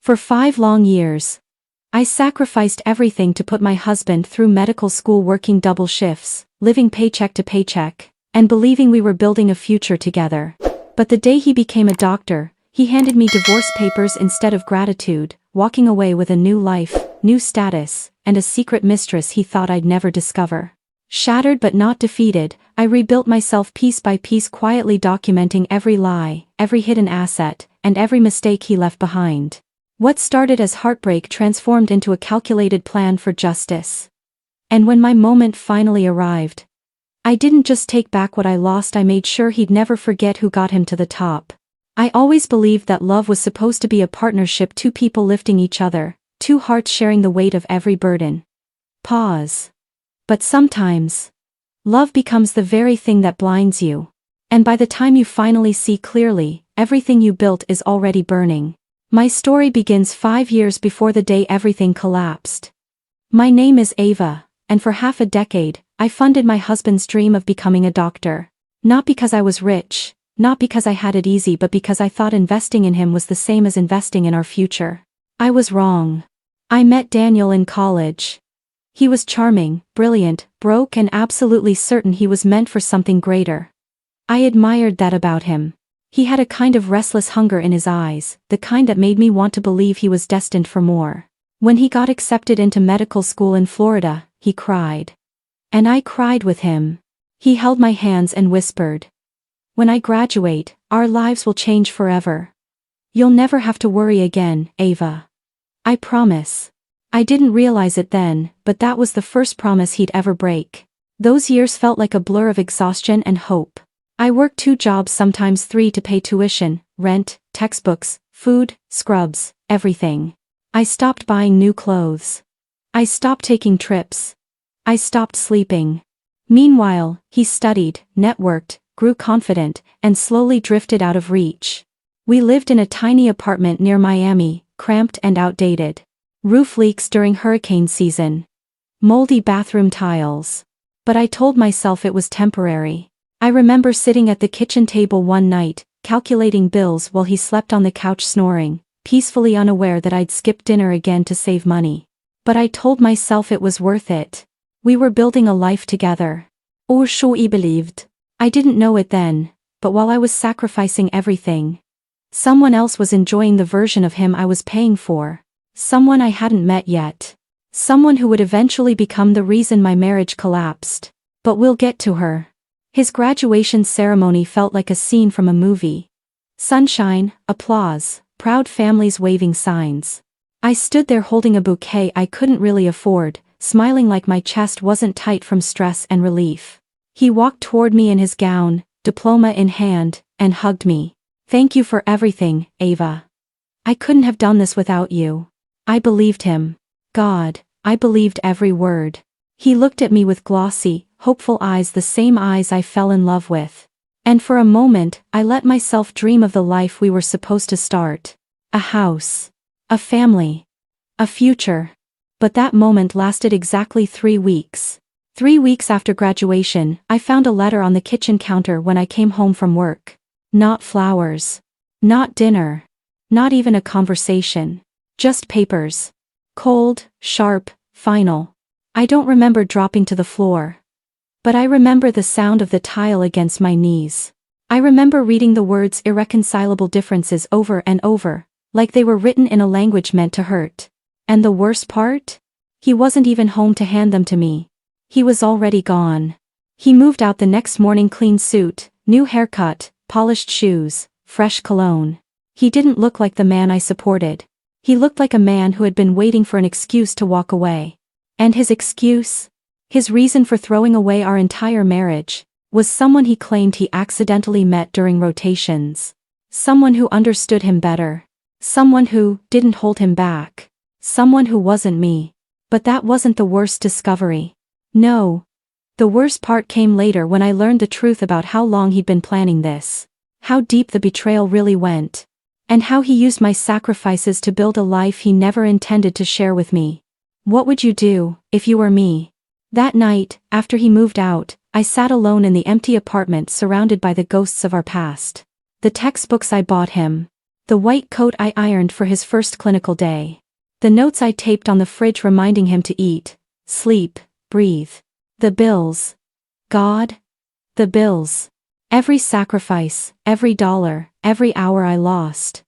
For 5 long years, I sacrificed everything to put my husband through medical school, working double shifts, living paycheck to paycheck, and believing we were building a future together. But the day he became a doctor, he handed me divorce papers instead of gratitude, walking away with a new life, new status, and a secret mistress he thought I'd never discover. Shattered but not defeated, I rebuilt myself piece by piece, quietly documenting every lie, every hidden asset, and every mistake he left behind. What started as heartbreak transformed into a calculated plan for justice. And when my moment finally arrived, I didn't just take back what I lost, I made sure he'd never forget who got him to the top. I always believed that love was supposed to be a partnership, 2 people lifting each other, 2 hearts sharing the weight of every burden. Pause. But sometimes, love becomes the very thing that blinds you. And by the time you finally see clearly, everything you built is already burning. My story begins 5 years before the day everything collapsed. My name is Ava, and for half a decade, I funded my husband's dream of becoming a doctor. Not because I was rich, not because I had it easy, but because I thought investing in him was the same as investing in our future. I was wrong. I met Daniel in college. He was charming, brilliant, broke, and absolutely certain he was meant for something greater. I admired that about him. He had a kind of restless hunger in his eyes, the kind that made me want to believe he was destined for more. When he got accepted into medical school in Florida, he cried. And I cried with him. He held my hands and whispered, "When I graduate, our lives will change forever. You'll never have to worry again, Ava. I promise." I didn't realize it then, but that was the first promise he'd ever break. Those years felt like a blur of exhaustion and hope. I worked 2 jobs, sometimes 3, to pay tuition, rent, textbooks, food, scrubs, everything. I stopped buying new clothes. I stopped taking trips. I stopped sleeping. Meanwhile, he studied, networked, grew confident, and slowly drifted out of reach. We lived in a tiny apartment near Miami, cramped and outdated. Roof leaks during hurricane season. Moldy bathroom tiles. But I told myself it was temporary. I remember sitting at the kitchen table one night, calculating bills while he slept on the couch snoring, peacefully unaware that I'd skipped dinner again to save money. But I told myself it was worth it. We were building a life together. Or so I believed. I didn't know it then, but while I was sacrificing everything, someone else was enjoying the version of him I was paying for. Someone I hadn't met yet. Someone who would eventually become the reason my marriage collapsed. But we'll get to her. His graduation ceremony felt like a scene from a movie. Sunshine, applause, proud families waving signs. I stood there holding a bouquet I couldn't really afford, smiling like my chest wasn't tight from stress and relief. He walked toward me in his gown, diploma in hand, and hugged me. "Thank you for everything, Ava. I couldn't have done this without you." I believed him. God, I believed every word. He looked at me with glossy, hopeful eyes, the same eyes I fell in love with. And for a moment, I let myself dream of the life we were supposed to start. A house. A family. A future. But that moment lasted exactly 3 weeks. 3 weeks after graduation, I found a letter on the kitchen counter when I came home from work. Not flowers. Not dinner. Not even a conversation. Just papers. Cold, sharp, final. I don't remember dropping to the floor. But I remember the sound of the tile against my knees. I remember reading the words "irreconcilable differences" over and over, like they were written in a language meant to hurt. And the worst part? He wasn't even home to hand them to me. He was already gone. He moved out the next morning, clean suit, new haircut, polished shoes, fresh cologne. He didn't look like the man I supported. He looked like a man who had been waiting for an excuse to walk away. And his excuse? His reason for throwing away our entire marriage was someone he claimed he accidentally met during rotations. Someone who understood him better. Someone who didn't hold him back. Someone who wasn't me. But that wasn't the worst discovery. No. The worst part came later, when I learned the truth about how long he'd been planning this. How deep the betrayal really went. And how he used my sacrifices to build a life he never intended to share with me. What would you do if you were me? That night, after he moved out, I sat alone in the empty apartment, surrounded by the ghosts of our past. The textbooks I bought him. The white coat I ironed for his first clinical day. The notes I taped on the fridge reminding him to eat, sleep, breathe. The bills. God. The bills. Every sacrifice, every dollar, every hour I lost.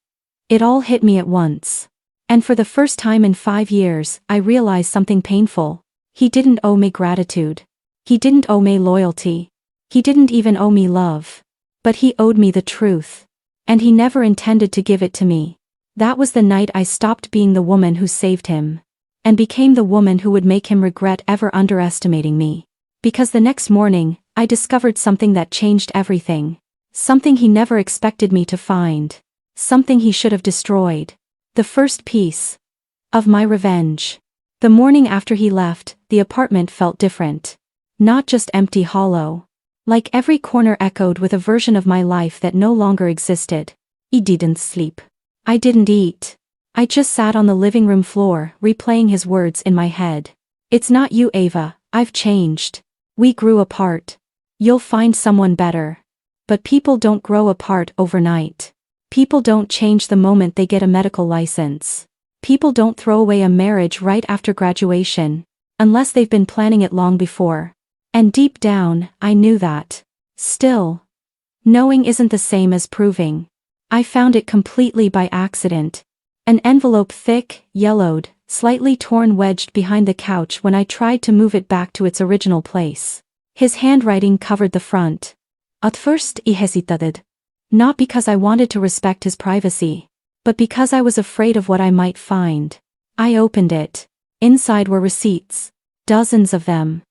It all hit me at once. And for the first time in 5 years, I realized something painful. He didn't owe me gratitude. He didn't owe me loyalty. He didn't even owe me love. But he owed me the truth. And he never intended to give it to me. That was the night I stopped being the woman who saved him. And became the woman who would make him regret ever underestimating me. Because the next morning, I discovered something that changed everything. Something he never expected me to find. Something he should have destroyed. The first piece of my revenge. The morning after he left, the apartment felt different. Not just empty, hollow. Like every corner echoed with a version of my life that no longer existed. I didn't sleep. I didn't eat. I just sat on the living room floor, replaying his words in my head. It's not you, Ava, I've changed. We grew apart. You'll find someone better. But people don't grow apart overnight. People don't change the moment they get a medical license. People don't throw away a marriage right after graduation, unless they've been planning it long before. And deep down, I knew that. Still, knowing isn't the same as proving. I found it completely by accident. An envelope, thick, yellowed, slightly torn, wedged behind the couch when I tried to move it back to its original place. His handwriting covered the front. At first I hesitated. Not because I wanted to respect his privacy, but because I was afraid of what I might find. I opened it. Inside were receipts. Dozens of them.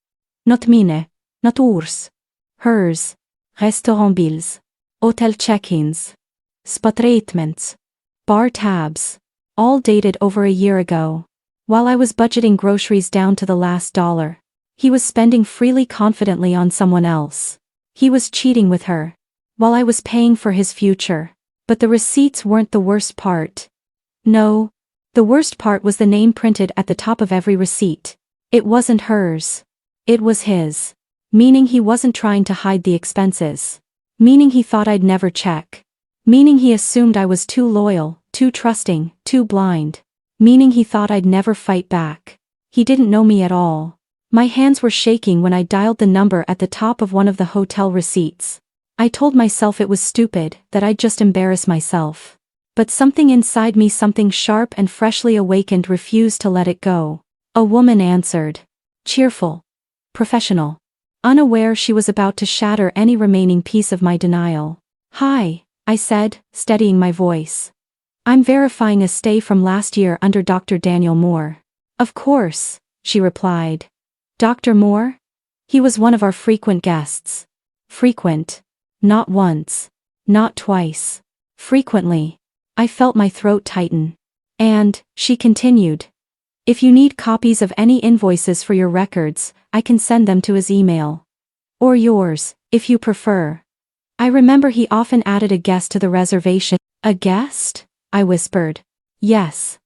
Not mine, not Urs. Hers. Restaurant bills. Hotel check-ins. Spa treatments. Bar tabs. All dated over a year ago. While I was budgeting groceries down to the last dollar, he was spending freely, confidently on someone else. He was cheating with her. While I was paying for his future. But the receipts weren't the worst part. No. The worst part was the name printed at the top of every receipt. It wasn't hers. It was his. Meaning he wasn't trying to hide the expenses. Meaning he thought I'd never check. Meaning he assumed I was too loyal, too trusting, too blind. Meaning he thought I'd never fight back. He didn't know me at all. My hands were shaking when I dialed the number at the top of one of the hotel receipts. I told myself it was stupid, that I'd just embarrass myself. But something inside me, something sharp and freshly awakened, refused to let it go. A woman answered. Cheerful. Professional. Unaware she was about to shatter any remaining piece of my denial. Hi, I said, steadying my voice. I'm verifying a stay from last year under Dr. Daniel Moore. Of course, she replied. Dr. Moore? He was one of our frequent guests. Frequent. Not once. Not twice. Frequently. I felt my throat tighten. And, she continued. If you need copies of any invoices for your records, I can send them to his email. Or yours, if you prefer. I remember he often added a guest to the reservation. A guest? I whispered. Yes.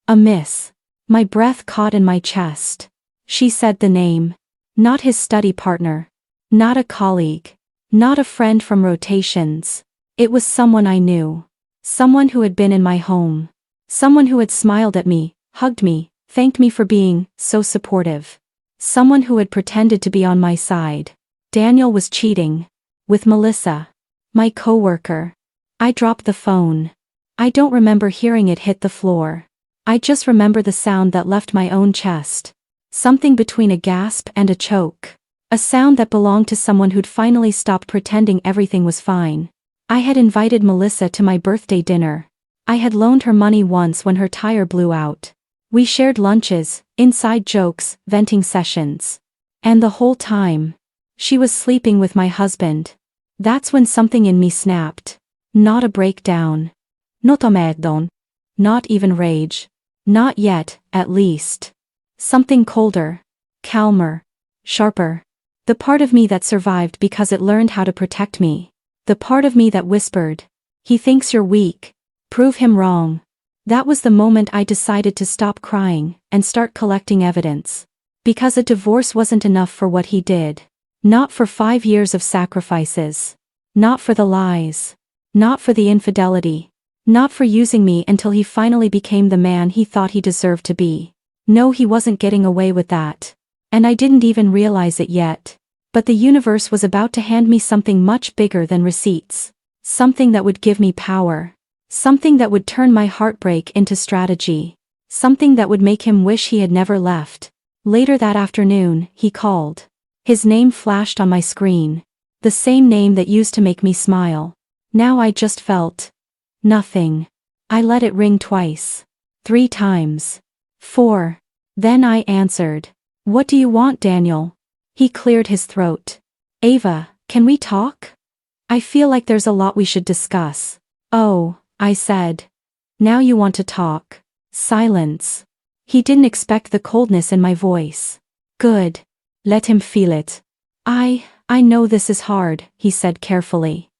A miss. My breath caught in my chest. She said the name. Not his study partner. Not a colleague. Not a friend from rotations. It was someone I knew. Someone who had been in my home. Someone who had smiled at me, hugged me, thanked me for being so supportive. Someone who had pretended to be on my side. Daniel was cheating. With Melissa. My coworker. I dropped the phone. I don't remember hearing it hit the floor. I just remember the sound that left my own chest. Something between a gasp and a choke. A sound that belonged to someone who'd finally stopped pretending everything was fine. I had invited Melissa to my birthday dinner. I had loaned her money once when her tire blew out. We shared lunches, inside jokes, venting sessions. And the whole time, she was sleeping with my husband. That's when something in me snapped. Not a breakdown. Not a meltdown. Not even rage. Not yet, at least. Something colder. Calmer. Sharper. The part of me that survived because it learned how to protect me. The part of me that whispered. He thinks you're weak. Prove him wrong. That was the moment I decided to stop crying and start collecting evidence. Because a divorce wasn't enough for what he did. Not for 5 years of sacrifices. Not for the lies. Not for the infidelity. Not for using me until he finally became the man he thought he deserved to be. No, he wasn't getting away with that. And I didn't even realize it yet. But the universe was about to hand me something much bigger than receipts. Something that would give me power. Something that would turn my heartbreak into strategy. Something that would make him wish he had never left. Later that afternoon, he called. His name flashed on my screen. The same name that used to make me smile. Now I just felt nothing. I let it ring twice. 3 times. 4. Then I answered. What do you want, Daniel? He cleared his throat. Ava, can we talk? I feel like there's a lot we should discuss. Oh, I said. Now you want to talk. Silence. He didn't expect the coldness in my voice. Good. Let him feel it. I know this is hard, he said carefully.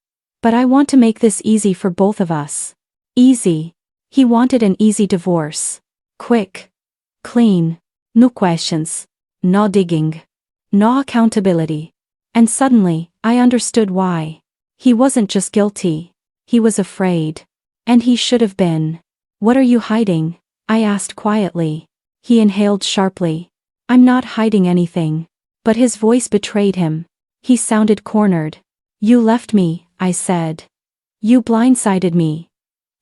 But I want to make this easy for both of us. Easy. He wanted an easy divorce. Quick. Clean. No questions. No digging. No accountability. And suddenly, I understood why. He wasn't just guilty. He was afraid. And he should have been. What are you hiding? I asked quietly. He inhaled sharply. I'm not hiding anything. But his voice betrayed him. He sounded cornered. You left me, I said. You blindsided me.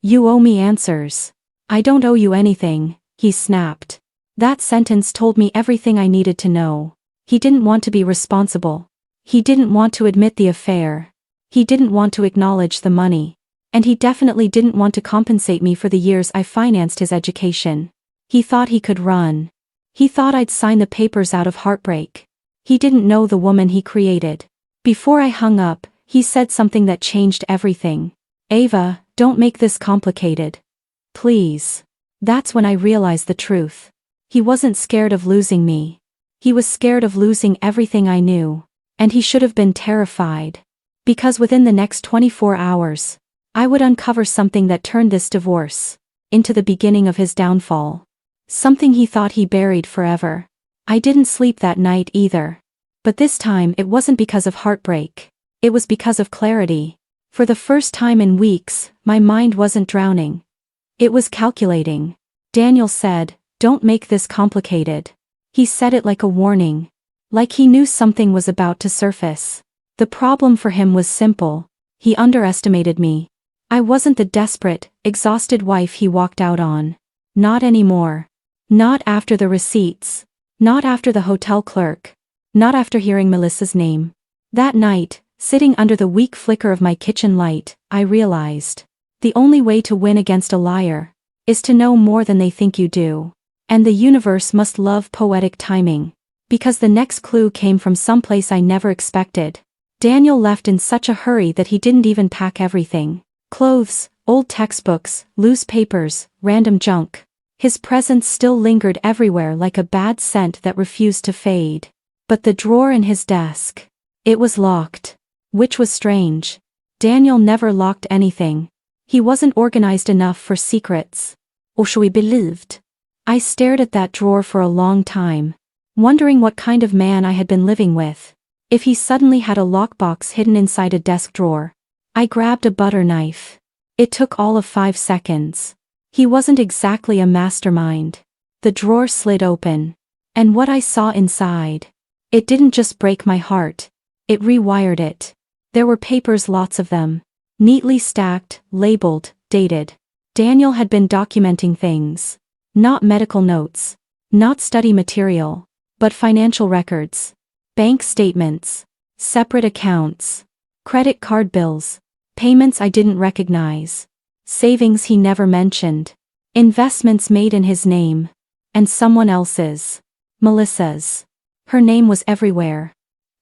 You owe me answers. I don't owe you anything, he snapped. That sentence told me everything I needed to know. He didn't want to be responsible. He didn't want to admit the affair. He didn't want to acknowledge the money. And he definitely didn't want to compensate me for the years I financed his education. He thought he could run. He thought I'd sign the papers out of heartbreak. He didn't know the woman he created. Before I hung up, he said something that changed everything. Ava, don't make this complicated. Please. That's when I realized the truth. He wasn't scared of losing me. He was scared of losing everything I knew. And he should have been terrified. Because within the next 24 hours, I would uncover something that turned this divorce into the beginning of his downfall. Something he thought he buried forever. I didn't sleep that night either. But this time it wasn't because of heartbreak. It was because of clarity. For the first time in weeks, my mind wasn't drowning. It was calculating. Daniel said, don't make this complicated. He said it like a warning. Like he knew something was about to surface. The problem for him was simple. He underestimated me. I wasn't the desperate, exhausted wife he walked out on. Not anymore. Not after the receipts. Not after the hotel clerk. Not after hearing Melissa's name. That night, sitting under the weak flicker of my kitchen light, I realized. The only way to win against a liar is to know more than they think you do. And the universe must love poetic timing. Because the next clue came from someplace I never expected. Daniel left in such a hurry that he didn't even pack everything. Clothes, old textbooks, loose papers, random junk. His presence still lingered everywhere like a bad scent that refused to fade. But the drawer in his desk. It was locked. Which was strange. Daniel never locked anything. He wasn't organized enough for secrets. Or should we believed? I stared at that drawer for a long time. Wondering what kind of man I had been living with. If he suddenly had a lockbox hidden inside a desk drawer. I grabbed a butter knife. It took all of 5 seconds. He wasn't exactly a mastermind. The drawer slid open. And what I saw inside. It didn't just break my heart. It rewired it. There were papers, lots of them. Neatly stacked, labeled, dated. Daniel had been documenting things. Not medical notes. Not study material. But financial records. Bank statements. Separate accounts. Credit card bills. Payments I didn't recognize. Savings he never mentioned. Investments made in his name. And someone else's. Melissa's. Her name was everywhere.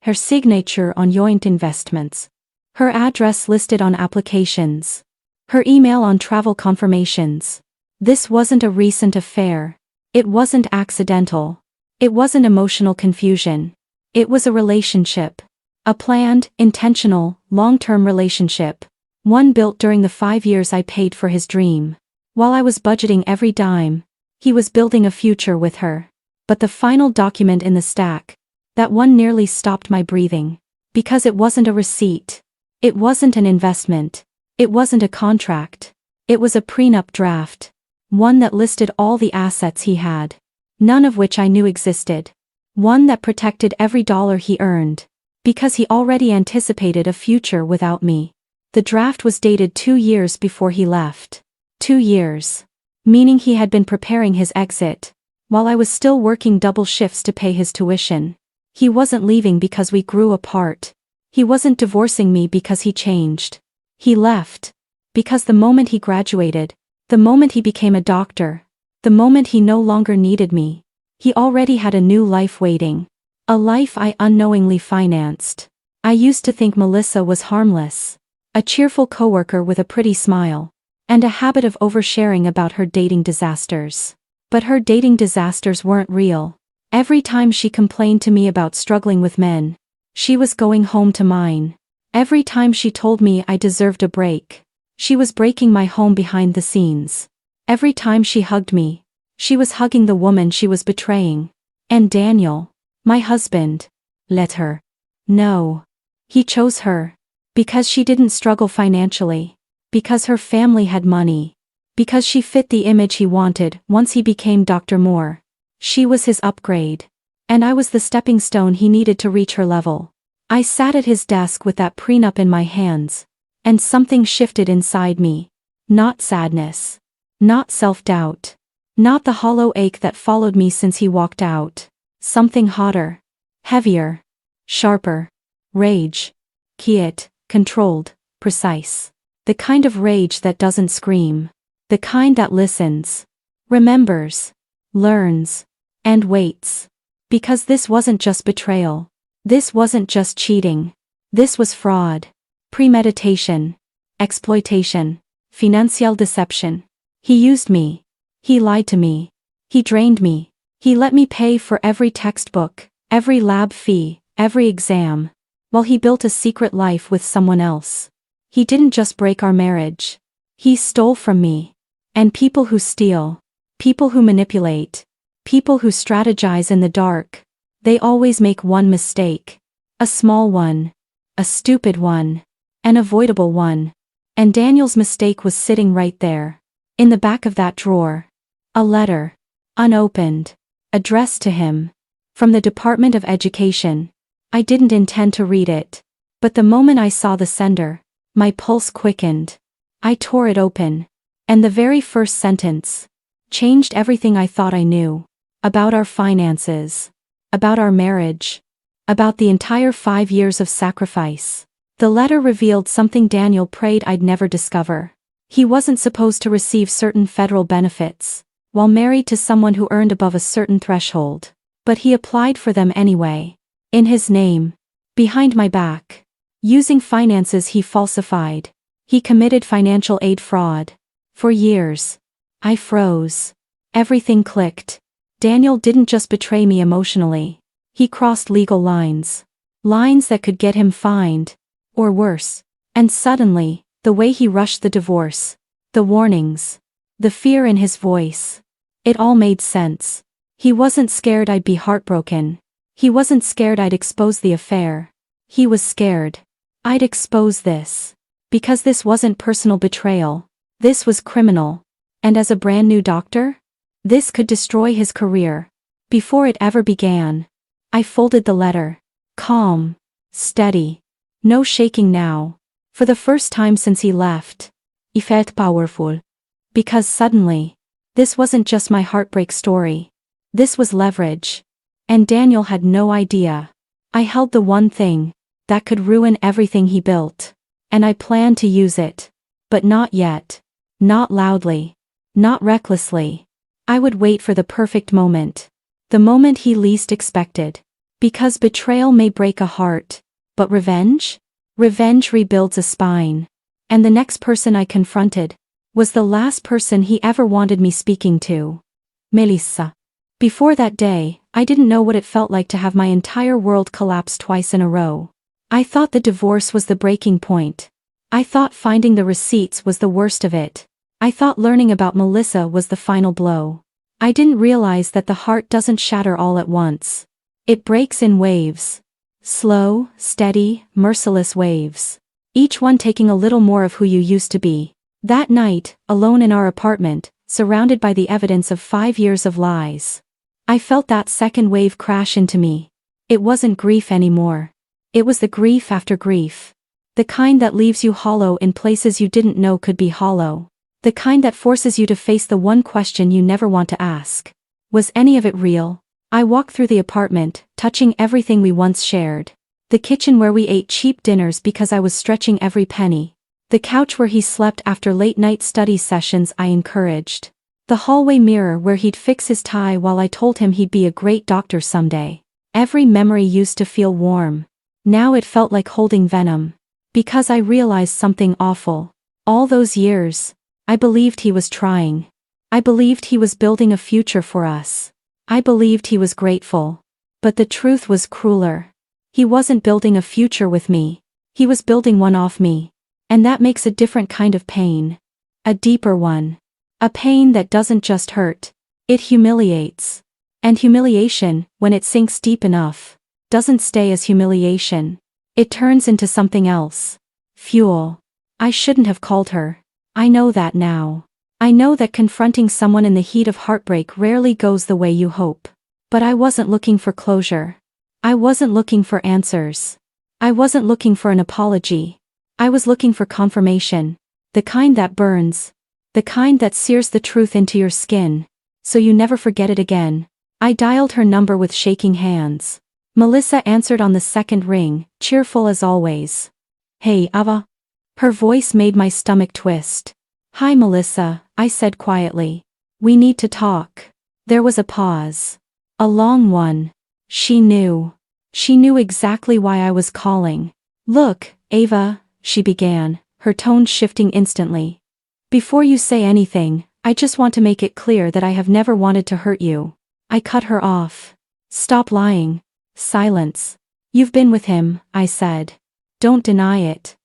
Her signature on joint investments. Her address listed on applications. Her email on travel confirmations. This wasn't a recent affair. It wasn't accidental. It wasn't emotional confusion. It was a relationship. A planned, intentional, long-term relationship. One built during the 5 years I paid for his dream. While I was budgeting every dime, he was building a future with her. But the final document in the stack, that one nearly stopped my breathing. Because it wasn't a receipt. It wasn't an investment. It wasn't a contract. It was a prenup draft. One that listed all the assets he had. None of which I knew existed. One that protected every dollar he earned. Because he already anticipated a future without me. The draft was dated 2 years before he left. 2 years. Meaning he had been preparing his exit. While I was still working double shifts to pay his tuition. He wasn't leaving because we grew apart. He wasn't divorcing me because he changed. He left. Because the moment he graduated, the moment he became a doctor, the moment he no longer needed me, he already had a new life waiting. A life I unknowingly financed. I used to think Melissa was harmless. A cheerful coworker with a pretty smile. And a habit of oversharing about her dating disasters. But her dating disasters weren't real. Every time she complained to me about struggling with men, she was going home to mine. Every time she told me I deserved a break, she was breaking my home behind the scenes. Every time she hugged me, she was hugging the woman she was betraying. And Daniel, my husband, let her. No. He chose her. Because she didn't struggle financially. Because her family had money. Because she fit the image he wanted once he became Dr. Moore. She was his upgrade. And I was the stepping stone he needed to reach her level. I sat at his desk with that prenup in my hands. And something shifted inside me. Not sadness. Not self-doubt. Not the hollow ache that followed me since he walked out. Something hotter. Heavier. Sharper. Rage. Quiet, controlled, precise. The kind of rage that doesn't scream. The kind that listens. Remembers. Learns. And waits. Because this wasn't just betrayal. This wasn't just cheating. This was fraud. Premeditation. Exploitation. Financial deception. He used me. He lied to me. He drained me. He let me pay for every textbook, every lab fee, every exam. While he built a secret life with someone else. He didn't just break our marriage. He stole from me. And people who steal. People who manipulate. People who strategize in the dark. They always make one mistake. A small one. A stupid one. An avoidable one. And Daniel's mistake was sitting right there. In the back of that drawer. A letter. Unopened. Addressed to him. From the Department of Education. I didn't intend to read it. But the moment I saw the sender, my pulse quickened. I tore it open. And the very first sentence changed everything I thought I knew. About our finances. About our marriage. About the entire 5 years of sacrifice. The letter revealed something Daniel prayed I'd never discover. He wasn't supposed to receive certain federal benefits, while married to someone who earned above a certain threshold. But he applied for them anyway. In his name. Behind my back. Using finances he falsified. He committed financial aid fraud. For years. I froze. Everything clicked. Daniel didn't just betray me emotionally. He crossed legal lines. Lines that could get him fined. Or worse. And suddenly, the way he rushed the divorce. The warnings. The fear in his voice. It all made sense. He wasn't scared I'd be heartbroken. He wasn't scared I'd expose the affair. He was scared. I'd expose this. Because this wasn't personal betrayal. This was criminal. And as a brand new doctor? This could destroy his career. Before it ever began. I folded the letter. Calm. Steady. No shaking now. For the first time since he left. It felt powerful. Because suddenly, this wasn't just my heartbreak story. This was leverage. And Daniel had no idea. I held the one thing that could ruin everything he built. And I planned to use it. But not yet. Not loudly. Not recklessly. I would wait for the perfect moment. The moment he least expected. Because betrayal may break a heart. But revenge? Revenge rebuilds a spine. And the next person I confronted was the last person he ever wanted me speaking to. Melissa. Before that day, I didn't know what it felt like to have my entire world collapse twice in a row. I thought the divorce was the breaking point. I thought finding the receipts was the worst of it. I thought learning about Melissa was the final blow. I didn't realize that the heart doesn't shatter all at once. It breaks in waves. Slow, steady, merciless waves. Each one taking a little more of who you used to be. That night, alone in our apartment, surrounded by the evidence of 5 years of lies, I felt that second wave crash into me. It wasn't grief anymore. It was the grief after grief. The kind that leaves you hollow in places you didn't know could be hollow. The kind that forces you to face the one question you never want to ask. Was any of it real? I walked through the apartment, touching everything we once shared. The kitchen where we ate cheap dinners because I was stretching every penny. The couch where he slept after late-night study sessions I encouraged. The hallway mirror where he'd fix his tie while I told him he'd be a great doctor someday. Every memory used to feel warm. Now it felt like holding venom. Because I realized something awful. All those years, I believed he was trying. I believed he was building a future for us. I believed he was grateful. But the truth was crueler. He wasn't building a future with me. He was building one off me. And that makes a different kind of pain. A deeper one. A pain that doesn't just hurt. It humiliates. And humiliation, when it sinks deep enough, doesn't stay as humiliation. It turns into something else. Fuel. I shouldn't have called her. I know that now. I know that confronting someone in the heat of heartbreak rarely goes the way you hope. But I wasn't looking for closure. I wasn't looking for answers. I wasn't looking for an apology. I was looking for confirmation. The kind that burns. The kind that sears the truth into your skin. So you never forget it again. I dialed her number with shaking hands. Melissa answered on the second ring, cheerful as always. Hey, Ava. Her voice made my stomach twist. Hi Melissa, I said quietly. We need to talk. There was a pause. A long one. She knew. She knew exactly why I was calling. Look, Ava, she began, her tone shifting instantly. Before you say anything, I just want to make it clear that I have never wanted to hurt you. I cut her off. Stop lying. Silence. You've been with him, I said. Don't deny it.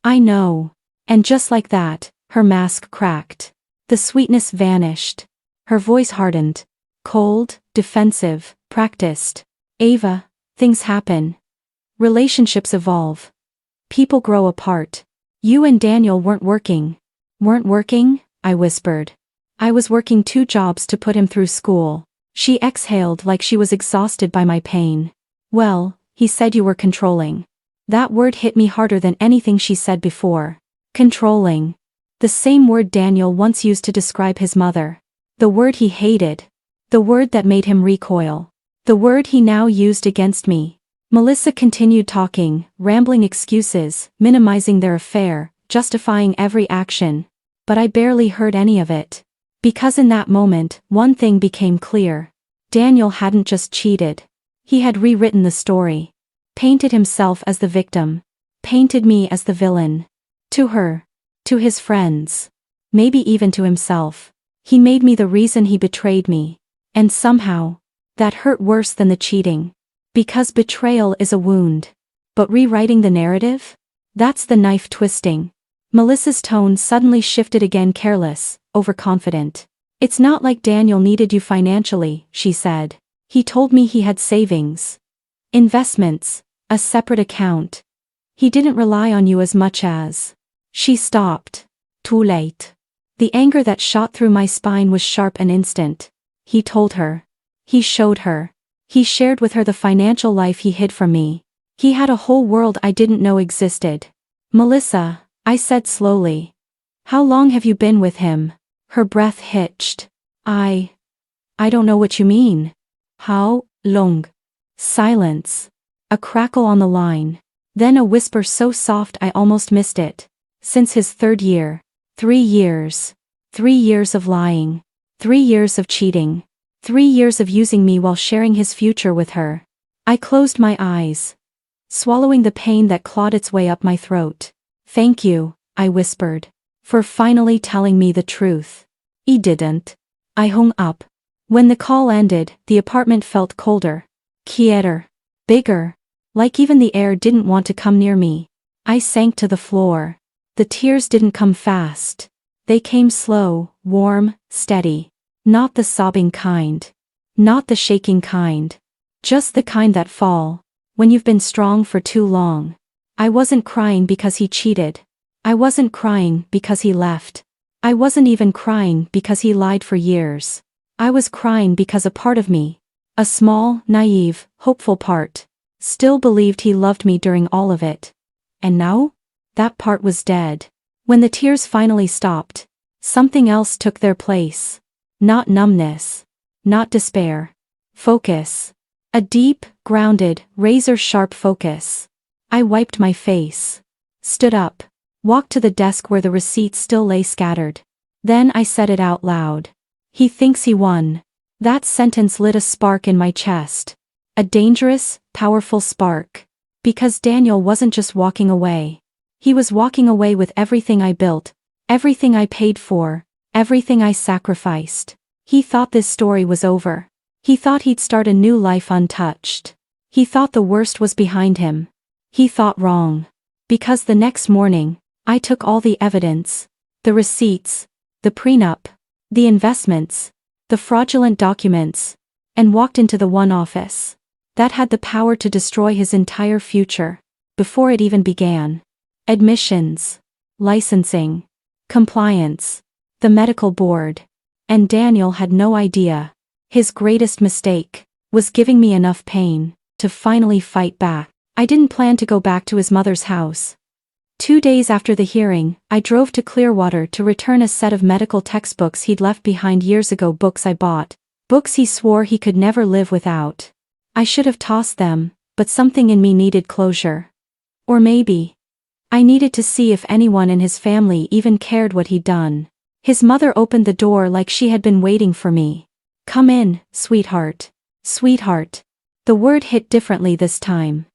I know. And just like that, her mask cracked. The sweetness vanished. Her voice hardened. Cold, defensive, practiced. Ava, things happen. Relationships evolve. People grow apart. You and Daniel weren't working. Weren't working? I whispered. I was working 2 jobs to put him through school. She exhaled like she was exhausted by my pain. Well, he said you were controlling. That word hit me harder than anything she said before. Controlling. The same word Daniel once used to describe his mother. The word he hated. The word that made him recoil. The word he now used against me. Melissa continued talking, rambling excuses, minimizing their affair, justifying every action. But I barely heard any of it. Because in that moment, one thing became clear. Daniel hadn't just cheated. He had rewritten the story. Painted himself as the victim. Painted me as the villain. To her. To his friends. Maybe even to himself. He made me the reason he betrayed me. And somehow, that hurt worse than the cheating. Because betrayal is a wound. But rewriting the narrative? That's the knife twisting. Melissa's tone suddenly shifted again, careless, overconfident. It's not like Daniel needed you financially, she said. He told me he had savings. Investments. A separate account. He didn't rely on you as much as... She stopped. Too late. The anger that shot through my spine was sharp and instant. He told her. He showed her. He shared with her the financial life he hid from me. He had a whole world I didn't know existed. Melissa, I said slowly. How long have you been with him? Her breath hitched. I don't know what you mean. How long? Silence. A crackle on the line. Then a whisper so soft I almost missed it. Since his 3rd year. 3 years. 3 years of lying. 3 years of cheating. 3 years of using me while sharing his future with her. I closed my eyes, swallowing the pain that clawed its way up my throat. Thank you, I whispered, for finally telling me the truth. He didn't. I hung up. When the call ended, the apartment felt colder. Quieter. Bigger. Like even the air didn't want to come near me. I sank to the floor. The tears didn't come fast. They came slow, warm, steady. Not the sobbing kind. Not the shaking kind. Just the kind that fall when you've been strong for too long. I wasn't crying because he cheated. I wasn't crying because he left. I wasn't even crying because he lied for years. I was crying because a part of me, a small, naive, hopeful part, still believed he loved me during all of it. And now? That part was dead. When the tears finally stopped, something else took their place. Not numbness. Not despair. Focus. A deep, grounded, razor-sharp focus. I wiped my face. Stood up. Walked to the desk where the receipts still lay scattered. Then I said it out loud. He thinks he won. That sentence lit a spark in my chest. A dangerous, powerful spark. Because Daniel wasn't just walking away. He was walking away with everything I built, everything I paid for, everything I sacrificed. He thought this story was over. He thought he'd start a new life untouched. He thought the worst was behind him. He thought wrong. Because the next morning, I took all the evidence, the receipts, the prenup, the investments, the fraudulent documents, and walked into the one office that had the power to destroy his entire future, before it even began. Admissions, licensing, compliance, the medical board. And Daniel had no idea. His greatest mistake was giving me enough pain to finally fight back. I didn't plan to go back to his mother's house. 2 days after the hearing, I drove to Clearwater to return a set of medical textbooks he'd left behind years ago, books I bought, books he swore he could never live without. I should have tossed them, but something in me needed closure. Or maybe I needed to see if anyone in his family even cared what he'd done. His mother opened the door like she had been waiting for me. "Come in, sweetheart." Sweetheart. The word hit differently this time.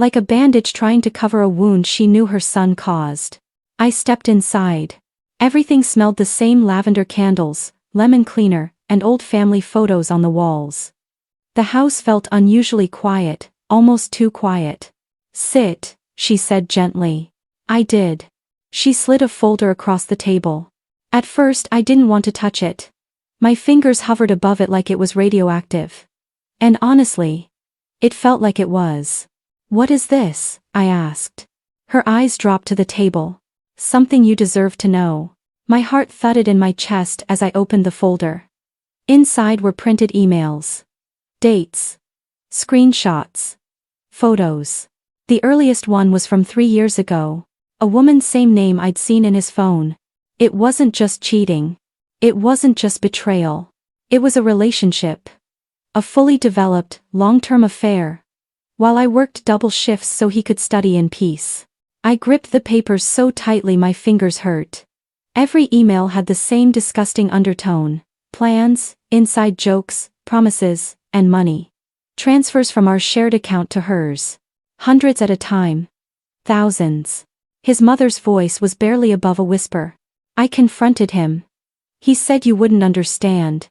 Like a bandage trying to cover a wound she knew her son caused. I stepped inside. Everything smelled the same: lavender candles, lemon cleaner, and old family photos on the walls. The house felt unusually quiet, almost too quiet. "Sit," she said gently. I did. She slid a folder across the table. At first I didn't want to touch it. My fingers hovered above it like it was radioactive. And honestly, it felt like it was. "What is this?" I asked. Her eyes dropped to the table. "Something you deserve to know." My heart thudded in my chest as I opened the folder. Inside were printed emails. Dates. Screenshots. Photos. The earliest one was from 3 years ago. A woman's same name I'd seen in his phone. It wasn't just cheating. It wasn't just betrayal. It was a relationship. A fully developed, long-term affair. While I worked double shifts so he could study in peace. I gripped the papers so tightly my fingers hurt. Every email had the same disgusting undertone. Plans, inside jokes, promises, and money. Transfers from our shared account to hers. Hundreds at a time. Thousands. His mother's voice was barely above a whisper. I confronted him. "He said you wouldn't understand.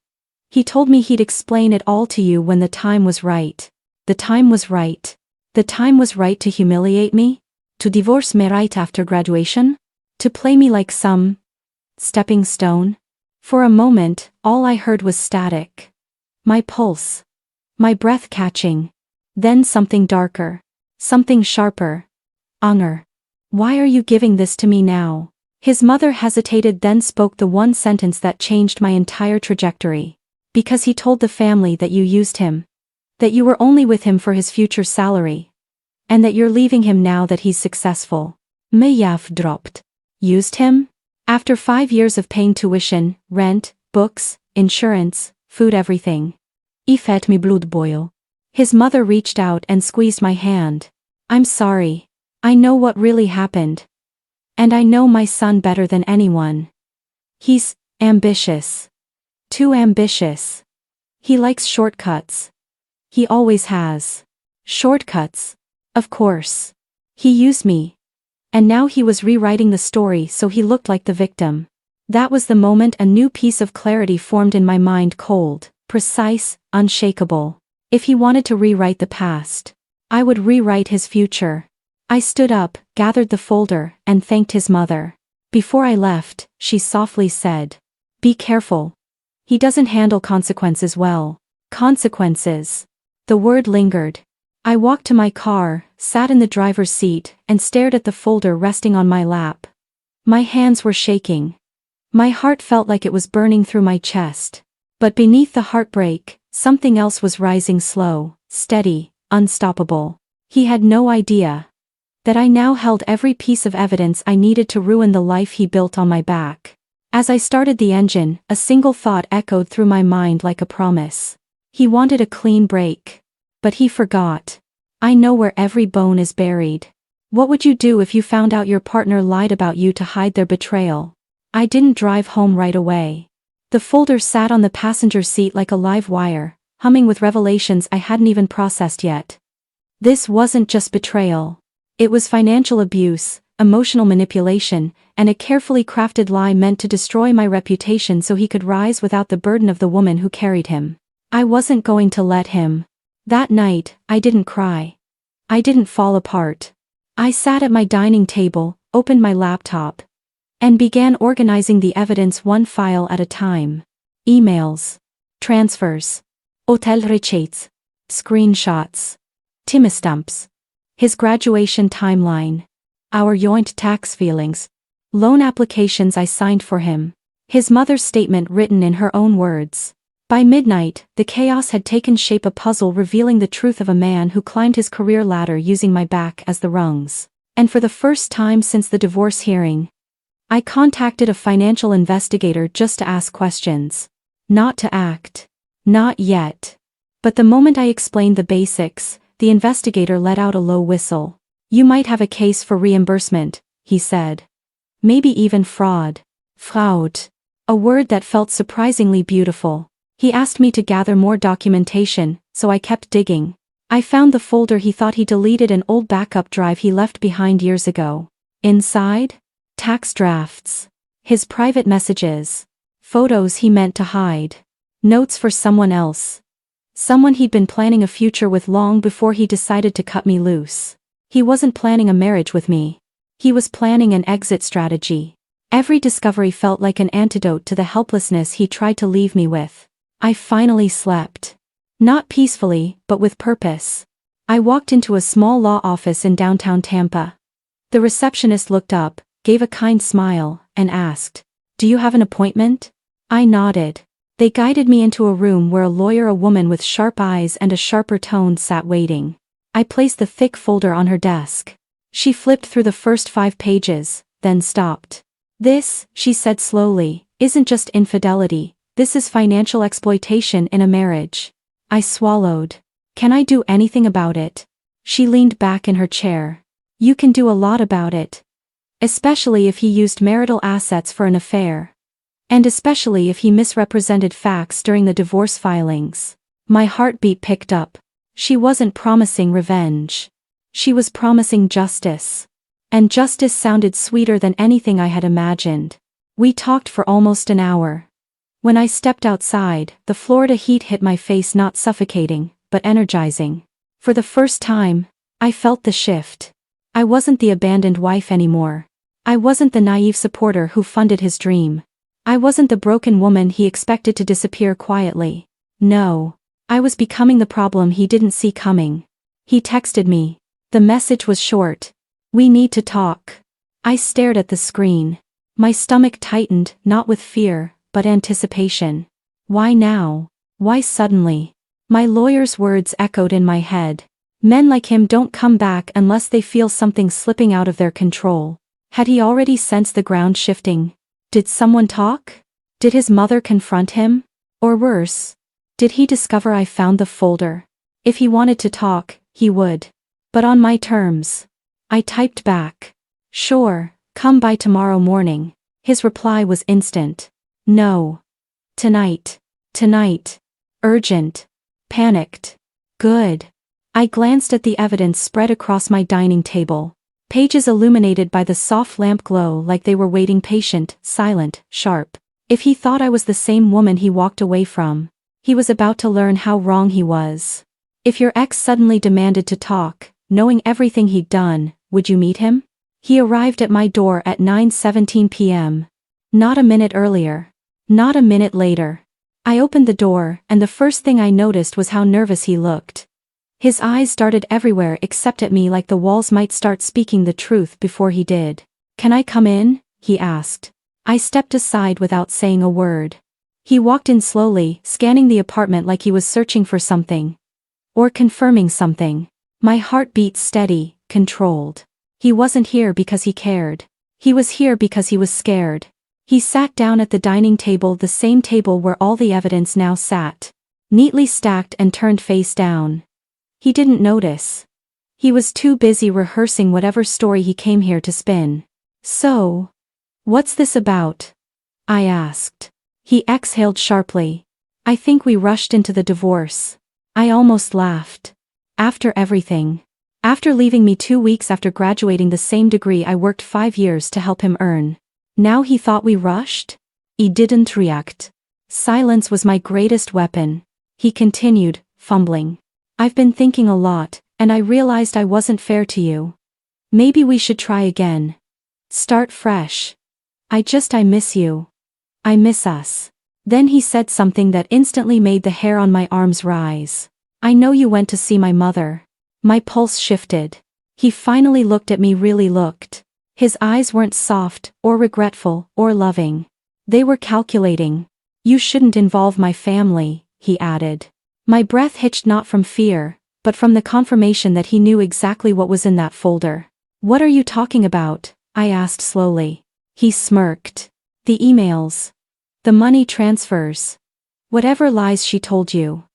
He told me he'd explain it all to you when the time was right." The time was right. The time was right to humiliate me? To divorce me right after graduation? To play me like some stepping stone? For a moment, all I heard was static. My pulse. My breath catching. Then something darker. Something sharper. Anger. "Why are you giving this to me now?" His mother hesitated, then spoke the one sentence that changed my entire trajectory. "Because he told the family that you used him. That you were only with him for his future salary. And that you're leaving him now that he's successful." My jaw dropped. Used him? After 5 years of paying tuition, rent, books, insurance, food, everything. I felt me blood boil. His mother reached out and squeezed my hand. "I'm sorry. I know what really happened. And I know my son better than anyone. He's ambitious. Too ambitious. He likes shortcuts. He always has. Shortcuts. Of course. He used me. And now he was rewriting the story so he looked like the victim." That was the moment a new piece of clarity formed in my mind, cold, precise, unshakable. If he wanted to rewrite the past, I would rewrite his future. I stood up, gathered the folder, and thanked his mother. Before I left, she softly said, "Be careful. He doesn't handle consequences well." Consequences. The word lingered. I walked to my car, sat in the driver's seat, and stared at the folder resting on my lap. My hands were shaking. My heart felt like it was burning through my chest. But beneath the heartbreak, something else was rising slow, steady, unstoppable. He had no idea that I now held every piece of evidence I needed to ruin the life he built on my back. As I started the engine, a single thought echoed through my mind like a promise. He wanted a clean break. But he forgot. I know where every bone is buried. What would you do if you found out your partner lied about you to hide their betrayal? I didn't drive home right away. The folder sat on the passenger seat like a live wire, humming with revelations I hadn't even processed yet. This wasn't just betrayal. It was financial abuse, emotional manipulation, and a carefully crafted lie meant to destroy my reputation so he could rise without the burden of the woman who carried him. I wasn't going to let him. That night, I didn't cry. I didn't fall apart. I sat at my dining table, opened my laptop, and began organizing the evidence one file at a time. Emails, transfers, hotel receipts, screenshots, timestamps, his graduation timeline, our joint tax filings, loan applications I signed for him, his mother's statement written in her own words. By midnight, the chaos had taken shape, a puzzle revealing the truth of a man who climbed his career ladder using my back as the rungs. And for the first time since the divorce hearing, I contacted a financial investigator just to ask questions. Not to act. Not yet. But the moment I explained the basics, the investigator let out a low whistle. You might have a case for reimbursement, he said. Maybe even fraud. Fraud. A word that felt surprisingly beautiful. He asked me to gather more documentation, so I kept digging. I found the folder he thought he deleted, an old backup drive he left behind years ago. Inside? Tax drafts. His private messages. Photos he meant to hide. Notes for someone else. Someone he'd been planning a future with long before he decided to cut me loose. He wasn't planning a marriage with me. He was planning an exit strategy. Every discovery felt like an antidote to the helplessness he tried to leave me with. I finally slept. Not peacefully, but with purpose. I walked into a small law office in downtown Tampa. The receptionist looked up, gave a kind smile, and asked, "Do you have an appointment?" I nodded. They guided me into a room where a lawyer, a woman with sharp eyes and a sharper tone, sat waiting. I placed the thick folder on her desk. She flipped through the first 5 pages, then stopped. "This," she said slowly, "isn't just infidelity. This is financial exploitation in a marriage." I swallowed. "Can I do anything about it?" She leaned back in her chair. "You can do a lot about it. Especially if he used marital assets for an affair. And especially if he misrepresented facts during the divorce filings." My heartbeat picked up. She wasn't promising revenge. She was promising justice. And justice sounded sweeter than anything I had imagined. We talked for almost an hour. When I stepped outside, the Florida heat hit my face, not suffocating, but energizing. For the first time, I felt the shift. I wasn't the abandoned wife anymore. I wasn't the naive supporter who funded his dream. I wasn't the broken woman he expected to disappear quietly. No. I was becoming the problem he didn't see coming. He texted me. The message was short. "We need to talk." I stared at the screen. My stomach tightened, not with fear, but anticipation. Why now? Why suddenly? My lawyer's words echoed in my head. Men like him don't come back unless they feel something slipping out of their control. Had he already sensed the ground shifting? Did someone talk? Did his mother confront him? Or worse, did he discover I found the folder? If he wanted to talk, he would. But on my terms. I typed back. "Sure, come by tomorrow morning." His reply was instant. "No. Tonight. Tonight. Urgent." Panicked. Good. I glanced at the evidence spread across my dining table. Pages illuminated by the soft lamp glow like they were waiting, patient, silent, sharp. If he thought I was the same woman he walked away from, he was about to learn how wrong he was. If your ex suddenly demanded to talk, knowing everything he'd done, would you meet him? He arrived at my door at 9:17 p.m. Not a minute earlier. Not a minute later. I opened the door, and the first thing I noticed was how nervous he looked. His eyes darted everywhere except at me, like the walls might start speaking the truth before he did. "Can I come in?" he asked. I stepped aside without saying a word. He walked in slowly, scanning the apartment like he was searching for something. Or confirming something. My heart beat steady, controlled. He wasn't here because he cared. He was here because he was scared. He sat down at the dining table, the same table where all the evidence now sat. Neatly stacked and turned face down. He didn't notice. He was too busy rehearsing whatever story he came here to spin. So, what's this about? I asked. He exhaled sharply. I think we rushed into the divorce. I almost laughed. After everything. After leaving me 2 weeks after graduating the same degree I worked 5 years to help him earn. Now he thought we rushed? He didn't react. Silence was my greatest weapon. He continued, fumbling. I've been thinking a lot, and I realized I wasn't fair to you. Maybe we should try again. Start fresh. I miss you. I miss us. Then he said something that instantly made the hair on my arms rise. I know you went to see my mother. My pulse shifted. He finally looked at me, really looked. His eyes weren't soft, or regretful, or loving. They were calculating. You shouldn't involve my family, he added. My breath hitched, not from fear, but from the confirmation that he knew exactly what was in that folder. What are you talking about? I asked slowly. He smirked. The emails. The money transfers. Whatever lies she told you.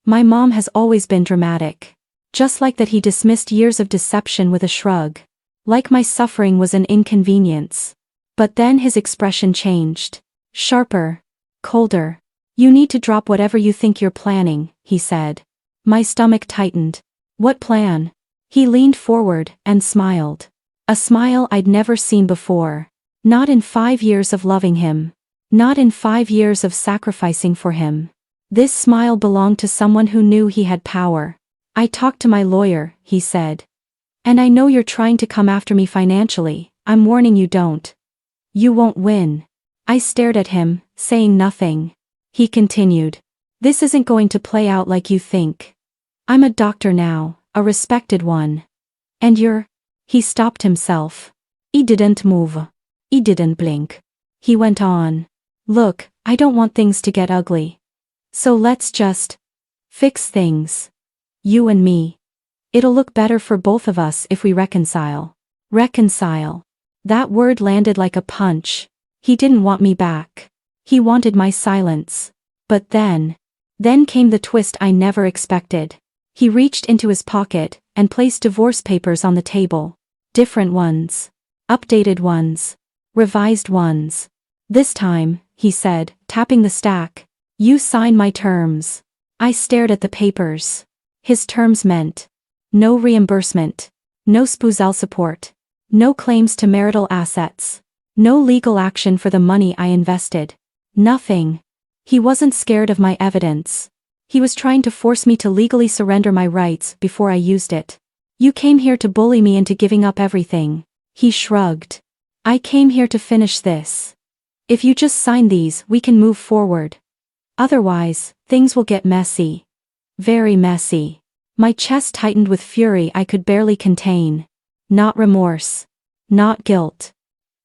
My mom has always been dramatic. Just like that, he dismissed years of deception with a shrug. Like my suffering was an inconvenience. But then his expression changed. Sharper. Colder. You need to drop whatever you think you're planning, he said. My stomach tightened. What plan? He leaned forward and smiled. A smile I'd never seen before. Not in 5 years of loving him. Not in 5 years of sacrificing for him. This smile belonged to someone who knew he had power. I talked to my lawyer, he said. And I know you're trying to come after me financially. I'm warning you, don't. You won't win. I stared at him, saying nothing. He continued. This isn't going to play out like you think. I'm a doctor now, a respected one. And you're... He stopped himself. He didn't move. He didn't blink. He went on. Look, I don't want things to get ugly. So let's just... fix things. You and me. It'll look better for both of us if we reconcile. Reconcile. That word landed like a punch. He didn't want me back. He wanted my silence. But then came the twist I never expected. He reached into his pocket and placed divorce papers on the table. Different ones. Updated ones. Revised ones. This time, he said, tapping the stack. You sign my terms. I stared at the papers. His terms meant no reimbursement, no spousal support, no claims to marital assets, no legal action for the money I invested. Nothing. He wasn't scared of my evidence. He was trying to force me to legally surrender my rights before I used it. You came here to bully me into giving up everything. He shrugged. I came here to finish this. If you just sign these, we can move forward. Otherwise, things will get messy. Very messy. My chest tightened with fury I could barely contain. Not remorse. Not guilt.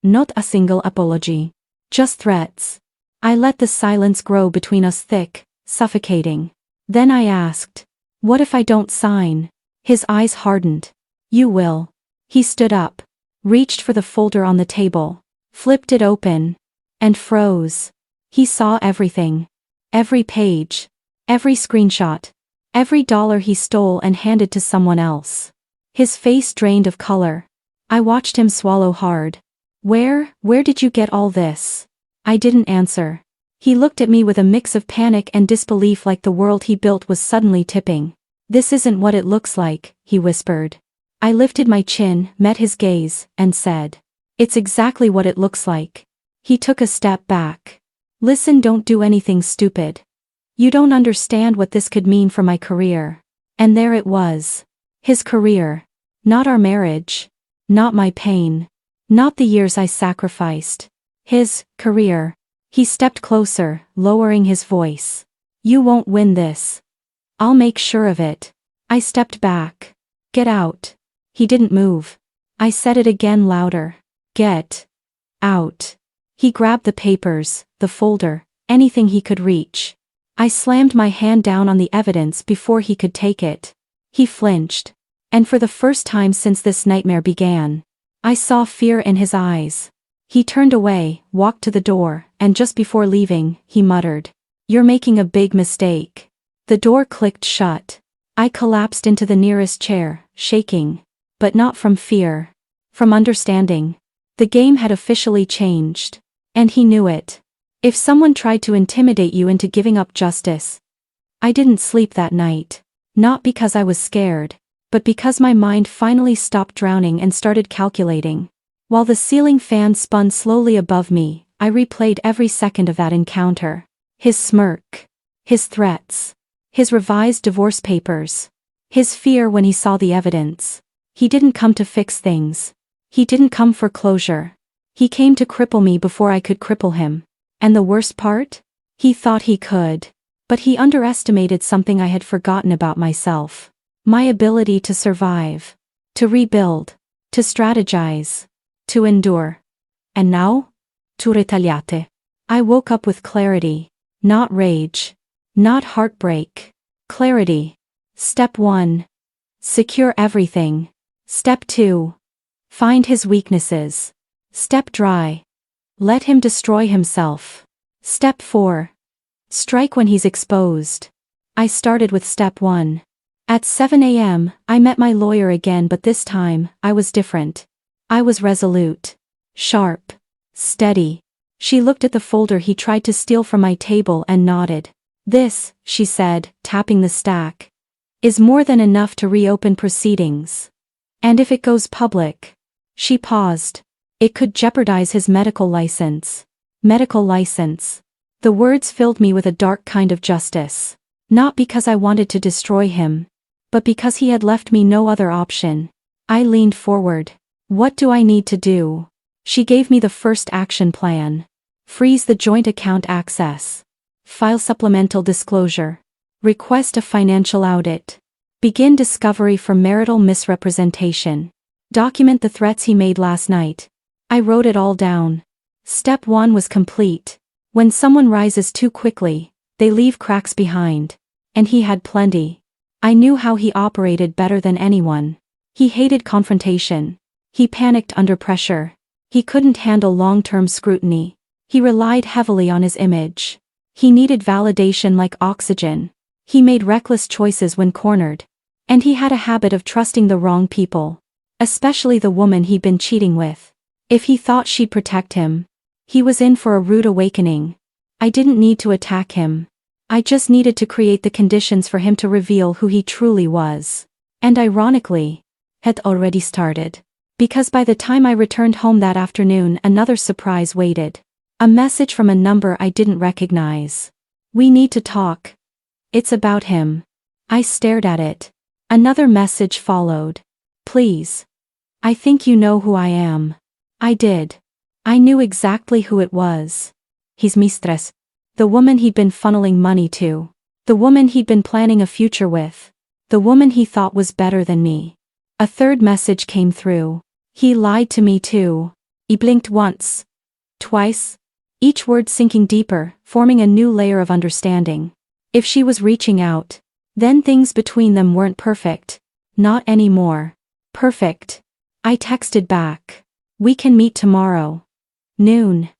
Not a single apology. Just threats. I let the silence grow between us thick, suffocating. Then I asked, what if I don't sign? His eyes hardened. You will. He stood up, reached for the folder on the table, flipped it open, and froze. He saw everything. Every page. Every screenshot. Every dollar he stole and handed to someone else. His face drained of color. I watched him swallow hard. Where did you get all this? I didn't answer. He looked at me with a mix of panic and disbelief, like the world he built was suddenly tipping. This isn't what it looks like, he whispered. I lifted my chin, met his gaze, and said, it's exactly what it looks like. He took a step back. Listen, don't do anything stupid. You don't understand what this could mean for my career. And there it was. His career. Not our marriage. Not my pain. Not the years I sacrificed. His career. He stepped closer, lowering his voice. You won't win this. I'll make sure of it. I stepped back. Get out. He didn't move. I said it again, louder. Get Out. He grabbed the papers, the folder, anything he could reach. I slammed my hand down on the evidence before he could take it. He flinched. And for the first time since this nightmare began, I saw fear in his eyes. He turned away, walked to the door, and just before leaving, he muttered, "You're making a big mistake." The door clicked shut. I collapsed into the nearest chair, shaking. But not from fear. From understanding. The game had officially changed. And he knew it. If someone tried to intimidate you into giving up justice. I didn't sleep that night. Not because I was scared, but because my mind finally stopped drowning and started calculating. While the ceiling fan spun slowly above me, I replayed every second of that encounter. His smirk. His threats. His revised divorce papers. His fear when he saw the evidence. He didn't come to fix things. He didn't come for closure. He came to cripple me before I could cripple him. And the worst part? He thought he could. But he underestimated something I had forgotten about myself. My ability to survive. To rebuild. To strategize. To endure. And now? Tu retaliate. I woke up with clarity. Not rage. Not heartbreak. Clarity. Step 1. Secure everything. Step 2. Find his weaknesses. Step dry. Let him destroy himself. Step 4. Strike when he's exposed. I started with step 1. At 7 a.m., I met my lawyer again, but this time, I was different. I was resolute. Sharp. Steady. She looked at the folder he tried to steal from my table and nodded. "This," she said, tapping the stack, "is more than enough to reopen proceedings. And if it goes public." She paused. "It could jeopardize his medical license." Medical license. The words filled me with a dark kind of justice. Not because I wanted to destroy him, but because he had left me no other option. I leaned forward. "What do I need to do?" She gave me the first action plan. Freeze the joint account access. File supplemental disclosure. Request a financial audit. Begin discovery for marital misrepresentation. Document the threats he made last night. I wrote it all down. Step 1 was complete. When someone rises too quickly, they leave cracks behind. And he had plenty. I knew how he operated better than anyone. He hated confrontation. He panicked under pressure. He couldn't handle long-term scrutiny. He relied heavily on his image. He needed validation like oxygen. He made reckless choices when cornered. And he had a habit of trusting the wrong people. Especially the woman he'd been cheating with. If he thought she'd protect him, he was in for a rude awakening. I didn't need to attack him. I just needed to create the conditions for him to reveal who he truly was. And ironically, had already started. Because by the time I returned home that afternoon, another surprise waited. A message from a number I didn't recognize. "We need to talk. It's about him." I stared at it. Another message followed. "Please. I think you know who I am." I did. I knew exactly who it was. His mistress. The woman he'd been funneling money to. The woman he'd been planning a future with. The woman he thought was better than me. A third message came through. He lied to me too. He blinked once. Twice. Each word sinking deeper, forming a new layer of understanding. If she was reaching out, then things between them weren't perfect. Not anymore. Perfect. I texted back. "We can meet tomorrow. Noon.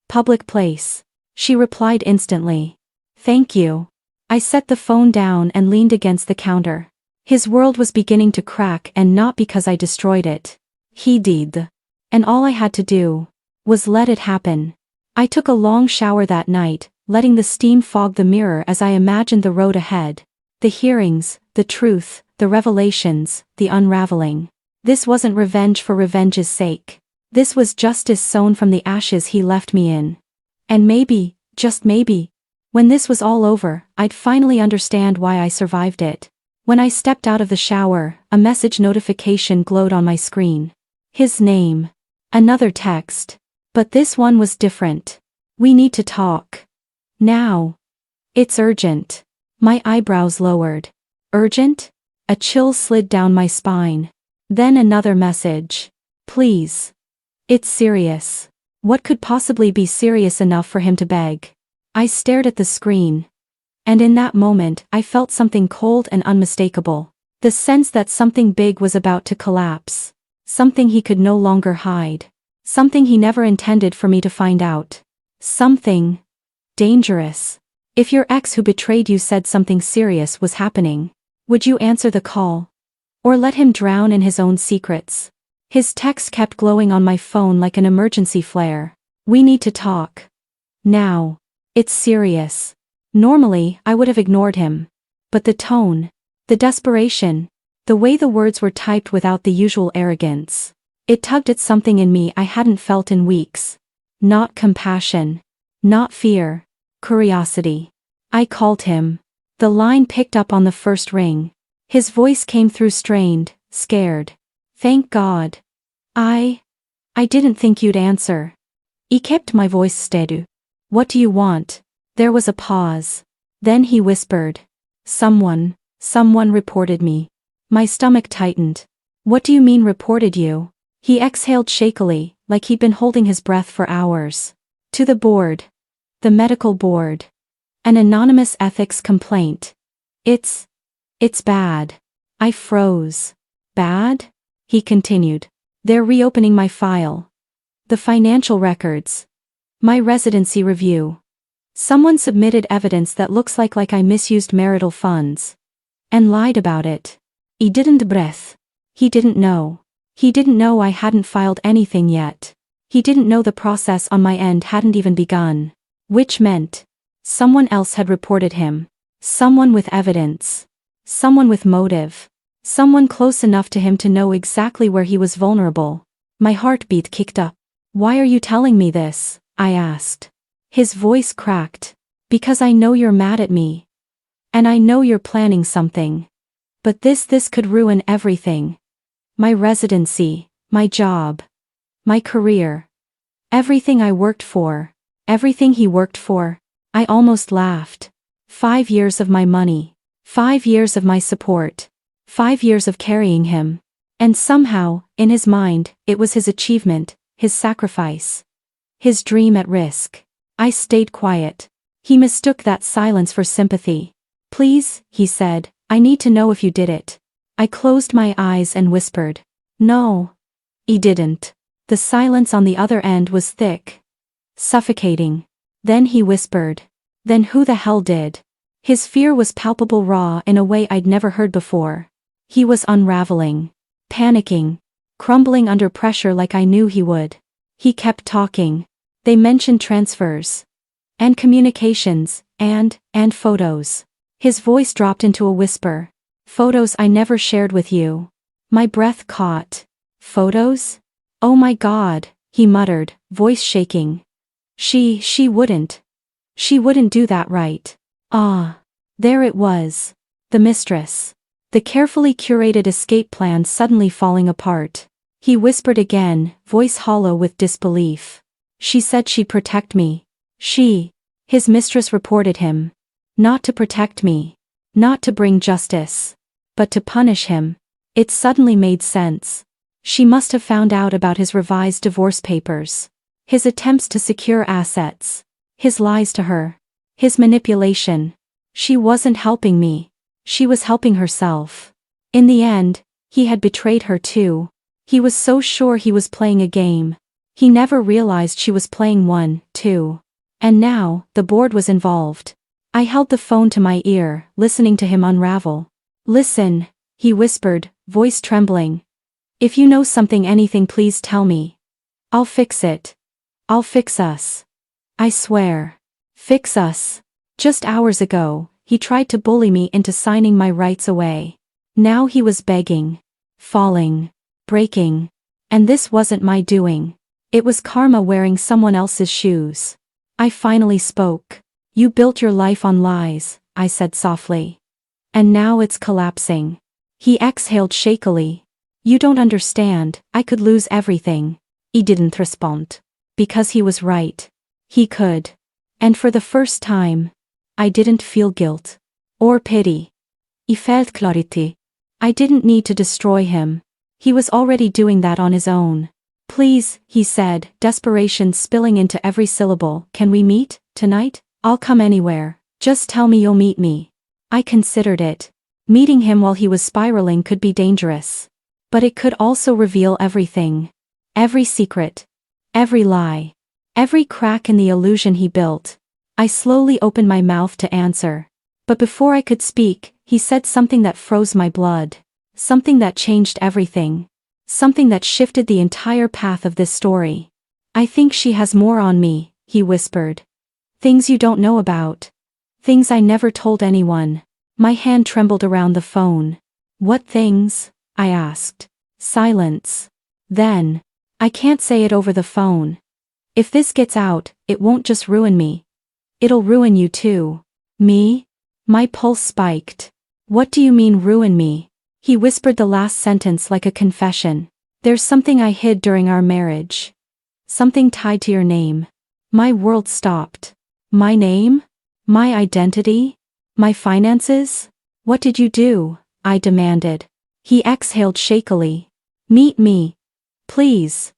Public place." She replied instantly. "Thank you." I set the phone down and leaned against the counter. His world was beginning to crack, and not because I destroyed it. He did. And all I had to do was let it happen. I took a long shower that night, letting the steam fog the mirror as I imagined the road ahead. The hearings, the truth, the revelations, the unraveling. This wasn't revenge for revenge's sake. This was justice sown from the ashes he left me in. And maybe, just maybe, when this was all over, I'd finally understand why I survived it. When I stepped out of the shower, a message notification glowed on my screen. His name. Another text. But this one was different. "We need to talk. Now. It's urgent." My eyebrows lowered. Urgent? A chill slid down my spine. Then another message. "Please. It's serious. What could possibly be serious enough for him to beg? I stared at the screen. And in that moment, I felt something cold and unmistakable. The sense that something big was about to collapse. Something he could no longer hide. Something he never intended for me to find out. Something dangerous. If your ex who betrayed you said something serious was happening, would you answer the call? Or let him drown in his own secrets? His text kept glowing on my phone like an emergency flare. We need to talk. Now. It's serious. Normally, I would have ignored him. But the tone, the desperation, the way the words were typed without the usual arrogance. It tugged at something in me I hadn't felt in weeks. Not compassion. Not fear. Curiosity. I called him. The line picked up on the first ring. His voice came through strained, scared. Thank God. I didn't think you'd answer. He kept my voice steady. What do you want? There was a pause. Then he whispered. Someone reported me. My stomach tightened. What do you mean reported you? He exhaled shakily, like he'd been holding his breath for hours. To the board. The medical board. An anonymous ethics complaint. It's bad. I froze. Bad? He continued. They're reopening my file. The financial records. My residency review. Someone submitted evidence that looks like I misused marital funds. And lied about it. He didn't breath. He didn't know. He didn't know I hadn't filed anything yet. He didn't know the process on my end hadn't even begun. Which meant someone else had reported him. Someone with evidence. Someone with motive. Someone close enough to him to know exactly where he was vulnerable. My heartbeat kicked up. Why are you telling me this? I asked. His voice cracked. Because I know you're mad at me. And I know you're planning something. But this could ruin everything. My residency, my job, my career. Everything I worked for. Everything he worked for. I almost laughed. 5 years of my money. 5 years of my support. 5 years of carrying him. And somehow, in his mind, it was his achievement, his sacrifice. His dream at risk. I stayed quiet. He mistook that silence for sympathy. Please, he said, I need to know if you did it. I closed my eyes and whispered. No. He didn't. The silence on the other end was thick. Suffocating. Then he whispered. Then who the hell did? His fear was palpable, raw in a way I'd never heard before. He was unraveling. Panicking. Crumbling under pressure like I knew he would. He kept talking. They mentioned transfers. And communications, and photos. His voice dropped into a whisper. Photos I never shared with you. My breath caught. Photos? Oh my God, he muttered, voice shaking. She wouldn't. She wouldn't do that, right? Ah. There it was. The mistress. The carefully curated escape plan suddenly falling apart. He whispered again, voice hollow with disbelief. She said she'd protect me. His mistress reported him. Not to protect me. Not to bring justice. But to punish him. It suddenly made sense. She must have found out about his revised divorce papers. His attempts to secure assets. His lies to her. His manipulation. She wasn't helping me. She was helping herself. In the end, he had betrayed her too. He was so sure he was playing a game. He never realized she was playing one, too. And now, the board was involved. I held the phone to my ear, listening to him unravel. Listen, he whispered, voice trembling. If you know something, anything, please tell me. I'll fix it. I'll fix us. I swear. Fix us. Just hours ago, he tried to bully me into signing my rights away. Now he was begging. Falling. Breaking. And this wasn't my doing. It was karma wearing someone else's shoes. I finally spoke. You built your life on lies, I said softly. And now it's collapsing. He exhaled shakily. You don't understand, I could lose everything. He didn't respond. Because he was right. He could. And for the first time, I didn't feel guilt. Or pity. I felt clarity. I didn't need to destroy him. He was already doing that on his own. Please, he said, desperation spilling into every syllable. Can we meet, tonight? I'll come anywhere. Just tell me you'll meet me. I considered it. Meeting him while he was spiraling could be dangerous. But it could also reveal everything. Every secret. Every lie. Every crack in the illusion he built. I slowly opened my mouth to answer. But before I could speak, he said something that froze my blood. Something that changed everything. Something that shifted the entire path of this story. I think she has more on me, he whispered. Things you don't know about. Things I never told anyone. My hand trembled around the phone. What things? I asked. Silence. Then. I can't say it over the phone. If this gets out, it won't just ruin me. It'll ruin you too. Me? My pulse spiked. What do you mean ruin me? He whispered the last sentence like a confession. There's something I hid during our marriage. Something tied to your name. My world stopped. My name? My identity? My finances? What did you do? I demanded. He exhaled shakily. Meet me. Please.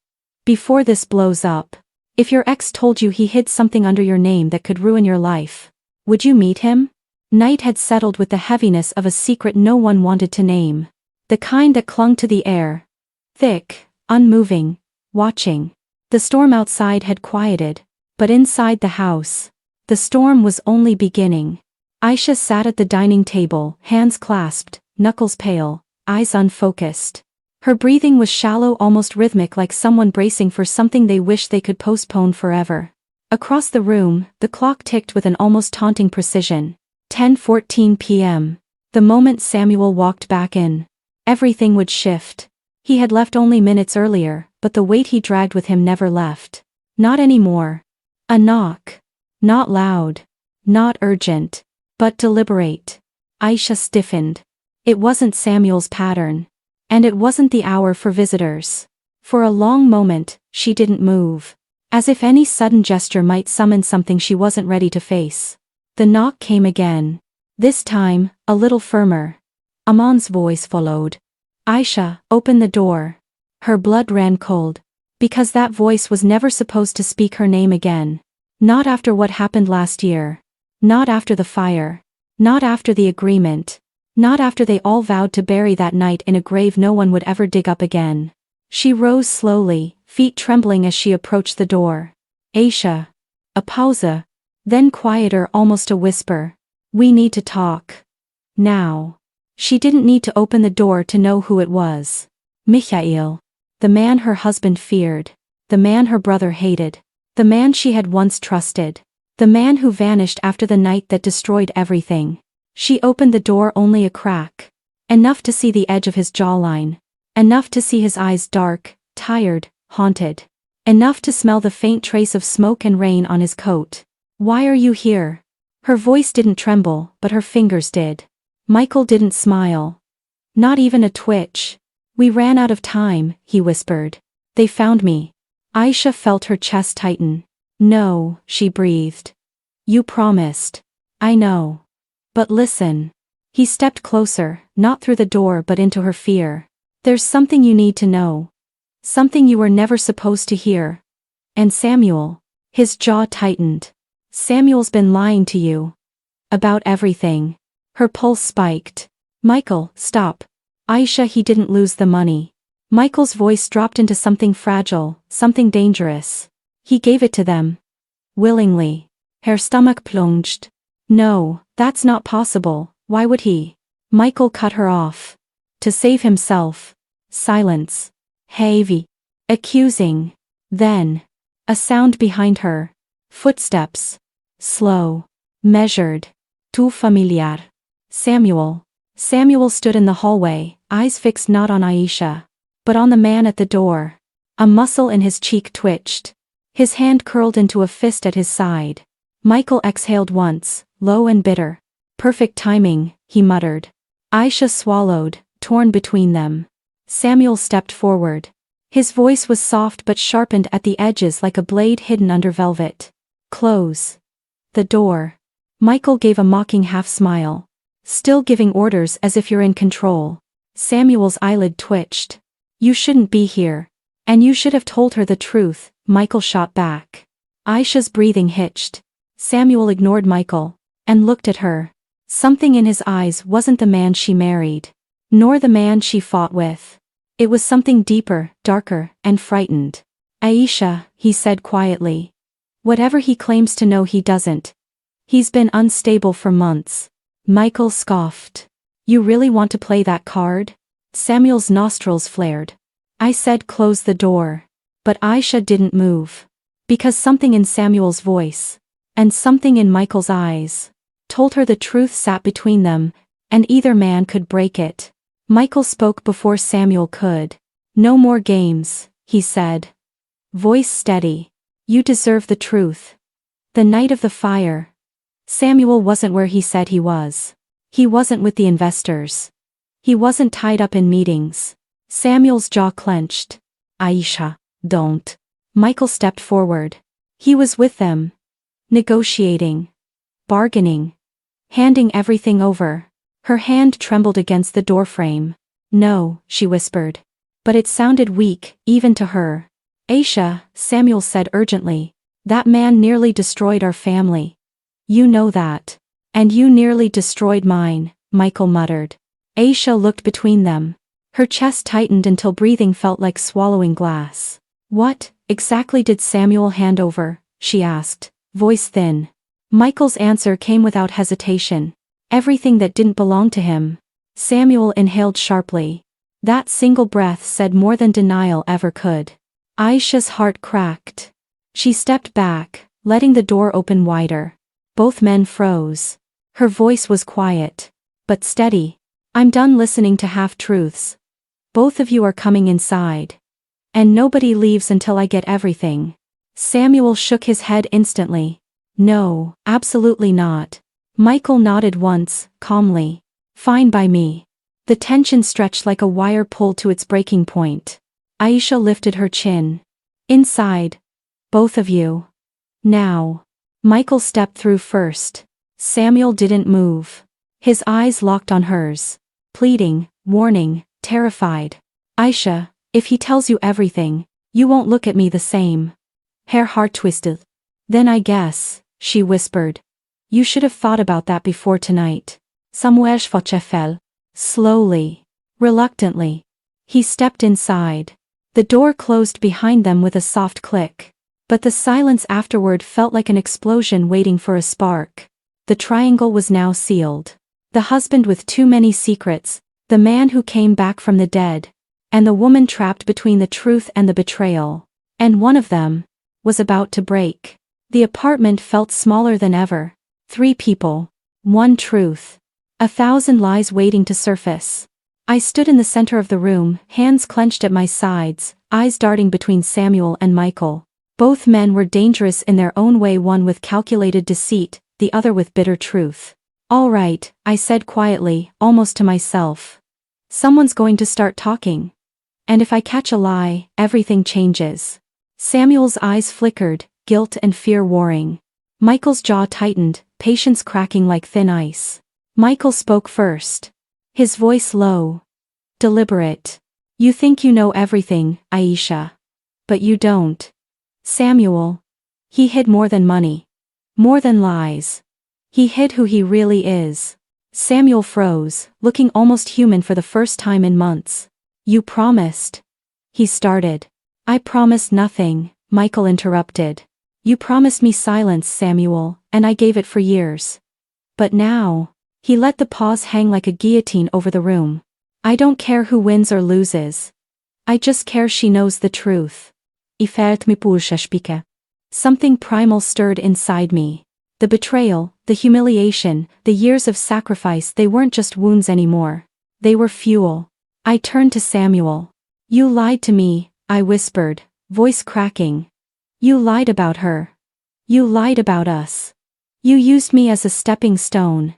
Before this blows up. If your ex told you he hid something under your name that could ruin your life, would you meet him? Night had settled with the heaviness of a secret no one wanted to name. The kind that clung to the air. Thick, unmoving, watching. The storm outside had quieted, but inside the house, the storm was only beginning. Aisha sat at the dining table, hands clasped, knuckles pale, eyes unfocused. Her breathing was shallow, almost rhythmic, like someone bracing for something they wished they could postpone forever. Across the room, the clock ticked with an almost taunting precision. 10:14 p.m. The moment Samuel walked back in, everything would shift. He had left only minutes earlier, but the weight he dragged with him never left. Not anymore. A knock. Not loud. Not urgent. But deliberate. Aisha stiffened. It wasn't Samuel's pattern. And it wasn't the hour for visitors. For a long moment, she didn't move. As if any sudden gesture might summon something she wasn't ready to face. The knock came again. This time, a little firmer. Amon's voice followed. Aisha, open the door. Her blood ran cold. Because that voice was never supposed to speak her name again. Not after what happened last year. Not after the fire. Not after the agreement. Not after they all vowed to bury that night in a grave no one would ever dig up again. She rose slowly, feet trembling as she approached the door. Aisha. A pause. Then quieter, almost a whisper. We need to talk. Now. She didn't need to open the door to know who it was. Michael. The man her husband feared. The man her brother hated. The man she had once trusted. The man who vanished after the night that destroyed everything. She opened the door only a crack. Enough to see the edge of his jawline. Enough to see his eyes dark, tired, haunted. Enough to smell the faint trace of smoke and rain on his coat. Why are you here? Her voice didn't tremble, but her fingers did. Michael didn't smile. Not even a twitch. We ran out of time, he whispered. They found me. Aisha felt her chest tighten. No, she breathed. You promised. I know. But listen. He stepped closer, not through the door but into her fear. There's something you need to know. Something you were never supposed to hear. And Samuel. His jaw tightened. Samuel's been lying to you. About everything. Her pulse spiked. Michael, stop. Aisha, he didn't lose the money. Michael's voice dropped into something fragile, something dangerous. He gave it to them. Willingly. Her stomach plunged. No, that's not possible. Why would he? Michael cut her off. To save himself. Silence. Heavy. Accusing. Then. A sound behind her. Footsteps. Slow. Measured. Too familiar. Samuel. Samuel stood in the hallway, eyes fixed not on Aisha, but on the man at the door. A muscle in his cheek twitched. His hand curled into a fist at his side. Michael exhaled once, low and bitter. Perfect timing, he muttered. Aisha swallowed, torn between them. Samuel stepped forward. His voice was soft but sharpened at the edges like a blade hidden under velvet. Close. The door. Michael gave a mocking half-smile. Still giving orders as if you're in control. Samuel's eyelid twitched. You shouldn't be here. And you should have told her the truth, Michael shot back. Aisha's breathing hitched. Samuel ignored Michael and looked at her. Something in his eyes wasn't the man she married, nor the man she fought with. It was something deeper, darker, and frightened. Aisha, he said quietly. Whatever he claims to know, he doesn't. He's been unstable for months. Michael scoffed. You really want to play that card? Samuel's nostrils flared. I said close the door. But Aisha didn't move. Because something in Samuel's voice, and something in Michael's eyes, told her the truth sat between them, and either man could break it. Michael spoke before Samuel could. No more games, he said. Voice steady. You deserve the truth. The night of the fire. Samuel wasn't where he said he was. He wasn't with the investors. He wasn't tied up in meetings. Samuel's jaw clenched. Aisha, don't. Michael stepped forward. He was with them. Negotiating. Bargaining. Handing everything over. Her hand trembled against the doorframe. No, she whispered. But it sounded weak, even to her. Aisha, Samuel said urgently. That man nearly destroyed our family. You know that. And you nearly destroyed mine, Michael muttered. Aisha looked between them. Her chest tightened until breathing felt like swallowing glass. What exactly did Samuel hand over? She asked, voice thin. Michael's answer came without hesitation. Everything that didn't belong to him. Samuel inhaled sharply. That single breath said more than denial ever could. Aisha's heart cracked. She stepped back, letting the door open wider. Both men froze. Her voice was quiet, but steady. I'm done listening to half-truths. Both of you are coming inside. And nobody leaves until I get everything. Samuel shook his head instantly. No, absolutely not. Michael nodded once, calmly. Fine by me. The tension stretched like a wire pulled to its breaking point. Aisha lifted her chin. Inside. Both of you. Now. Michael stepped through first. Samuel didn't move. His eyes locked on hers. Pleading, warning, terrified. Aisha, if he tells you everything, you won't look at me the same. Her heart twisted. Then I guess, she whispered. You should have thought about that before tonight. Samuel fell. Slowly. Reluctantly. He stepped inside. The door closed behind them with a soft click. But the silence afterward felt like an explosion waiting for a spark. The triangle was now sealed. The husband with too many secrets, the man who came back from the dead, and the woman trapped between the truth and the betrayal. And one of them was about to break. The apartment felt smaller than ever. 3 people. 1 truth. 1,000 lies waiting to surface. I stood in the center of the room, hands clenched at my sides, eyes darting between Samuel and Michael. Both men were dangerous in their own way, one with calculated deceit, the other with bitter truth. All right, I said quietly, almost to myself. Someone's going to start talking. And if I catch a lie, everything changes. Samuel's eyes flickered, guilt and fear warring. Michael's jaw tightened, patience cracking like thin ice. Michael spoke first. His voice low. Deliberate. You think you know everything, Aisha. But you don't. Samuel. He hid more than money. More than lies. He hid who he really is. Samuel froze, looking almost human for the first time in months. You promised. He started. I promised nothing, Michael interrupted. You promised me silence, Samuel, and I gave it for years. But now. He let the pause hang like a guillotine over the room. I don't care who wins or loses. I just care she knows the truth. Something primal stirred inside me. The betrayal, the humiliation, the years of sacrifice, they weren't just wounds anymore. They were fuel. I turned to Samuel. You lied to me, I whispered, voice cracking. You lied about her. You lied about us. You used me as a stepping stone.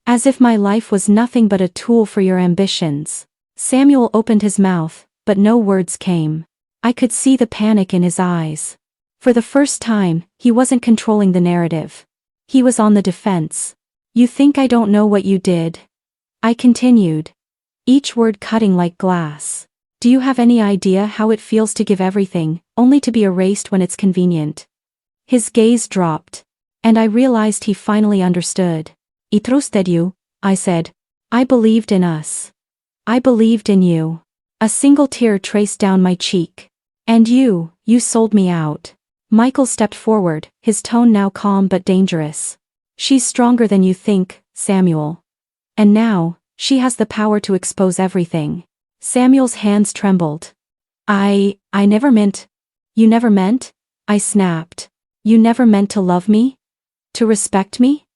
As if my life was nothing but a tool for your ambitions. Samuel opened his mouth, but no words came. I could see the panic in his eyes. For the first time, he wasn't controlling the narrative. He was on the defense. You think I don't know what you did? I continued. Each word cutting like glass. Do you have any idea how it feels to give everything, only to be erased when it's convenient? His gaze dropped. And I realized he finally understood. I trusted you, I said. I believed in us. I believed in you. A single tear traced down my cheek. And you sold me out. Michael stepped forward, his tone now calm but dangerous. She's stronger than you think, Samuel. And now, she has the power to expose everything. Samuel's hands trembled. I never meant. You never meant? I snapped. You never meant to love me? To respect me?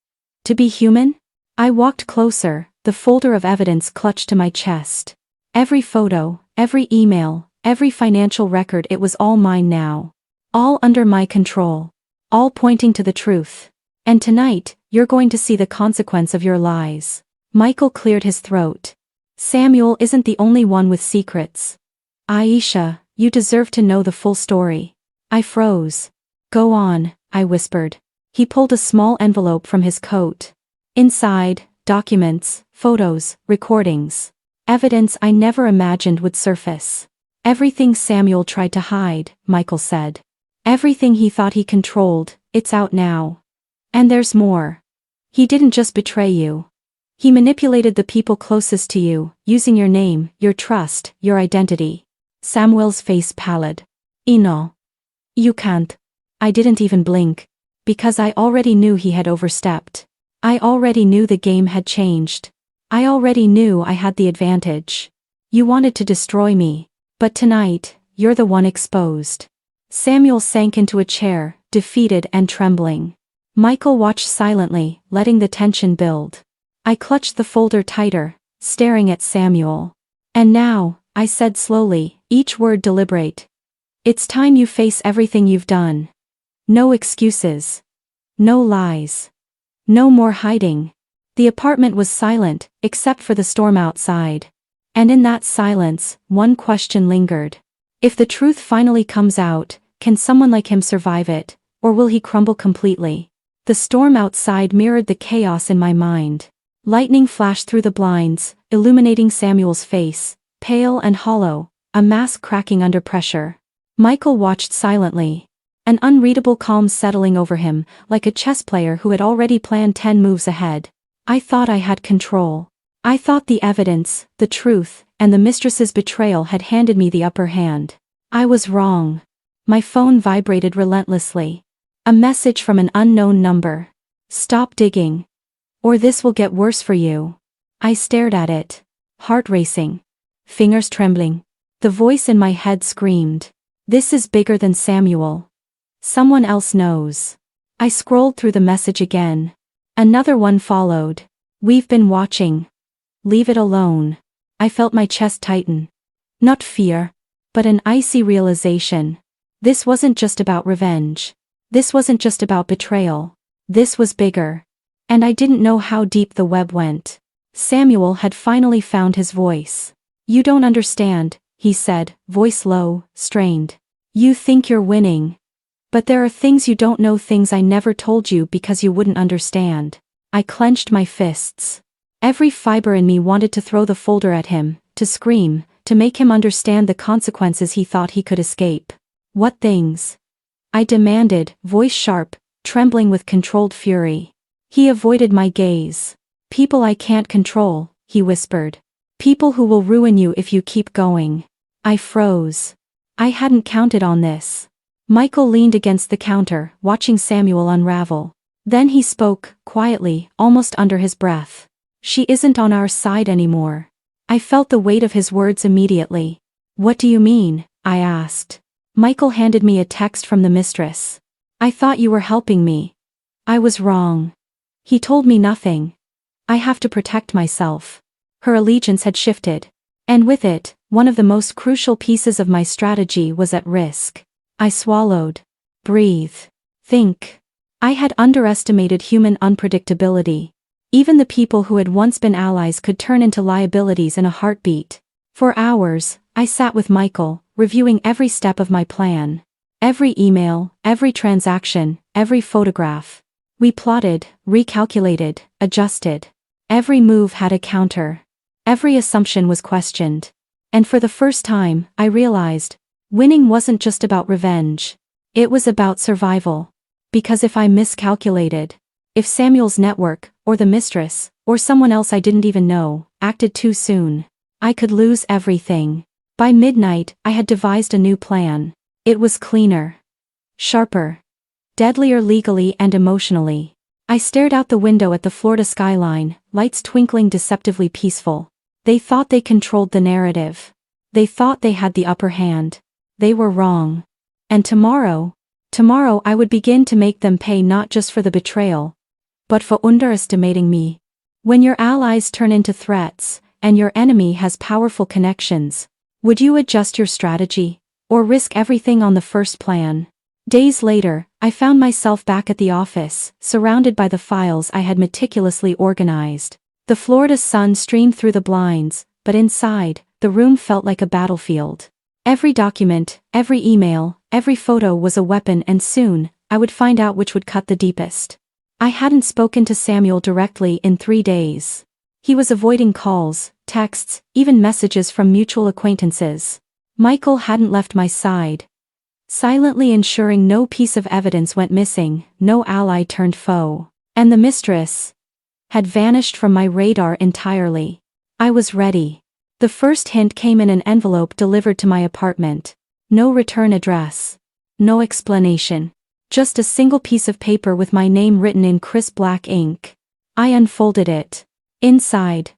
To be human? I walked closer, the folder of evidence clutched to my chest. Every photo, every email, every financial record, it was all mine now. All under my control. All pointing to the truth. And tonight, you're going to see the consequence of your lies. Michael cleared his throat. Samuel isn't the only one with secrets. Aisha, you deserve to know the full story. I froze. Go on, I whispered. He pulled a small envelope from his coat. Inside, documents, photos, recordings. Evidence I never imagined would surface. Everything Samuel tried to hide, Michael said. Everything he thought he controlled, it's out now. And there's more. He didn't just betray you. He manipulated the people closest to you, using your name, your trust, your identity. Samuel's face pallid. No. You can't. I didn't even blink. Because I already knew he had overstepped. I already knew the game had changed. I already knew I had the advantage. You wanted to destroy me. But tonight, you're the one exposed. Samuel sank into a chair, defeated and trembling. Michael watched silently, letting the tension build. I clutched the folder tighter, staring at Samuel. And now, I said slowly, each word deliberate. It's time you face everything you've done. No excuses. No lies. No more hiding. The apartment was silent, except for the storm outside. And in that silence, one question lingered. If the truth finally comes out, can someone like him survive it, or will he crumble completely? The storm outside mirrored the chaos in my mind. Lightning flashed through the blinds, illuminating Samuel's face, pale and hollow, a mask cracking under pressure. Michael watched silently. An unreadable calm settling over him, like a chess player who had already planned 10 moves ahead. I thought I had control. I thought the evidence, the truth, and the mistress's betrayal had handed me the upper hand. I was wrong. My phone vibrated relentlessly. A message from an unknown number. Stop digging. Or this will get worse for you. I stared at it. Heart racing. Fingers trembling. The voice in my head screamed. This is bigger than Samuel. Someone else knows. I scrolled through the message again. Another one followed. We've been watching. Leave it alone. I felt my chest tighten. Not fear, but an icy realization. This wasn't just about revenge. This wasn't just about betrayal. This was bigger. And I didn't know how deep the web went. Samuel had finally found his voice. You don't understand, he said, voice low, strained. You think you're winning. But there are things you don't know, things I never told you because you wouldn't understand. I clenched my fists. Every fiber in me wanted to throw the folder at him, to scream, to make him understand the consequences he thought he could escape. What things? I demanded, voice sharp, trembling with controlled fury. He avoided my gaze. People I can't control, he whispered. People who will ruin you if you keep going. I froze. I hadn't counted on this. Michael leaned against the counter, watching Samuel unravel. Then he spoke, quietly, almost under his breath. She isn't on our side anymore. I felt the weight of his words immediately. What do you mean? I asked. Michael handed me a text from the mistress. I thought you were helping me. I was wrong. He told me nothing. I have to protect myself. Her allegiance had shifted. And with it, one of the most crucial pieces of my strategy was at risk. I swallowed. Breathe. Think. I had underestimated human unpredictability. Even the people who had once been allies could turn into liabilities in a heartbeat. For hours, I sat with Michael, reviewing every step of my plan. Every email, every transaction, every photograph. We plotted, recalculated, adjusted. Every move had a counter. Every assumption was questioned. And for the first time, I realized, winning wasn't just about revenge. It was about survival. Because if I miscalculated, if Samuel's network, or the mistress, or someone else I didn't even know, acted too soon, I could lose everything. By midnight, I had devised a new plan. It was cleaner, sharper, deadlier legally and emotionally. I stared out the window at the Florida skyline, lights twinkling deceptively peaceful. They thought they controlled the narrative. They thought they had the upper hand. They were wrong. And tomorrow I would begin to make them pay not just for the betrayal, but for underestimating me. When your allies turn into threats, and your enemy has powerful connections, would you adjust your strategy, or risk everything on the first plan? Days later, I found myself back at the office, surrounded by the files I had meticulously organized. The Florida sun streamed through the blinds, but inside, the room felt like a battlefield. Every document, every email, every photo was a weapon, and soon, I would find out which would cut the deepest. I hadn't spoken to Samuel directly in 3 days. He was avoiding calls, texts, even messages from mutual acquaintances. Michael hadn't left my side, silently ensuring no piece of evidence went missing, no ally turned foe. And the mistress had vanished from my radar entirely. I was ready. The first hint came in an envelope delivered to my apartment. No return address. No explanation. Just a single piece of paper with my name written in crisp black ink. I unfolded it. Inside,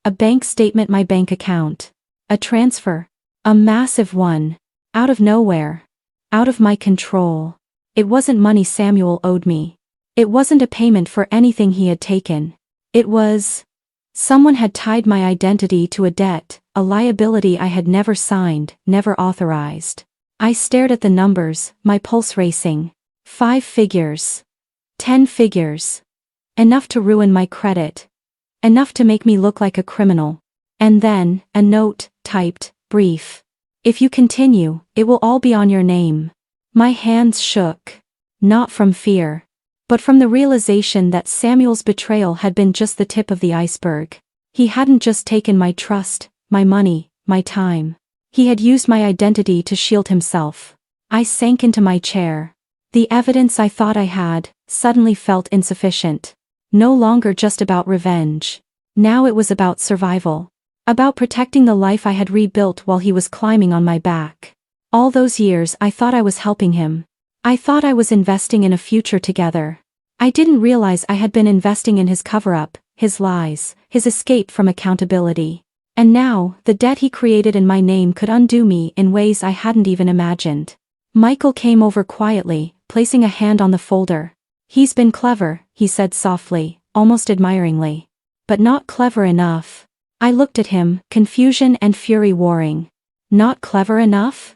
a bank statement, my bank account. A transfer. A massive one. Out of nowhere. Out of my control. It wasn't money Samuel owed me. It wasn't a payment for anything he had taken. It was someone had tied my identity to a debt, a liability I had never signed, never authorized. I stared at the numbers, my pulse racing. 5 figures. 10 figures. Enough to ruin my credit. Enough to make me look like a criminal. And then, a note, typed, brief. If you continue, it will all be on your name. My hands shook. Not from fear, but from the realization that Samuel's betrayal had been just the tip of the iceberg. He hadn't just taken my trust, my money, my time. He had used my identity to shield himself. I sank into my chair. The evidence I thought I had, suddenly felt insufficient. No longer just about revenge. Now it was about survival. About protecting the life I had rebuilt while he was climbing on my back. All those years I thought I was helping him. I thought I was investing in a future together. I didn't realize I had been investing in his cover-up, his lies, his escape from accountability. And now, the debt he created in my name could undo me in ways I hadn't even imagined. Michael came over quietly, placing a hand on the folder. He's been clever, he said softly, almost admiringly. But not clever enough. I looked at him, confusion and fury warring. Not clever enough?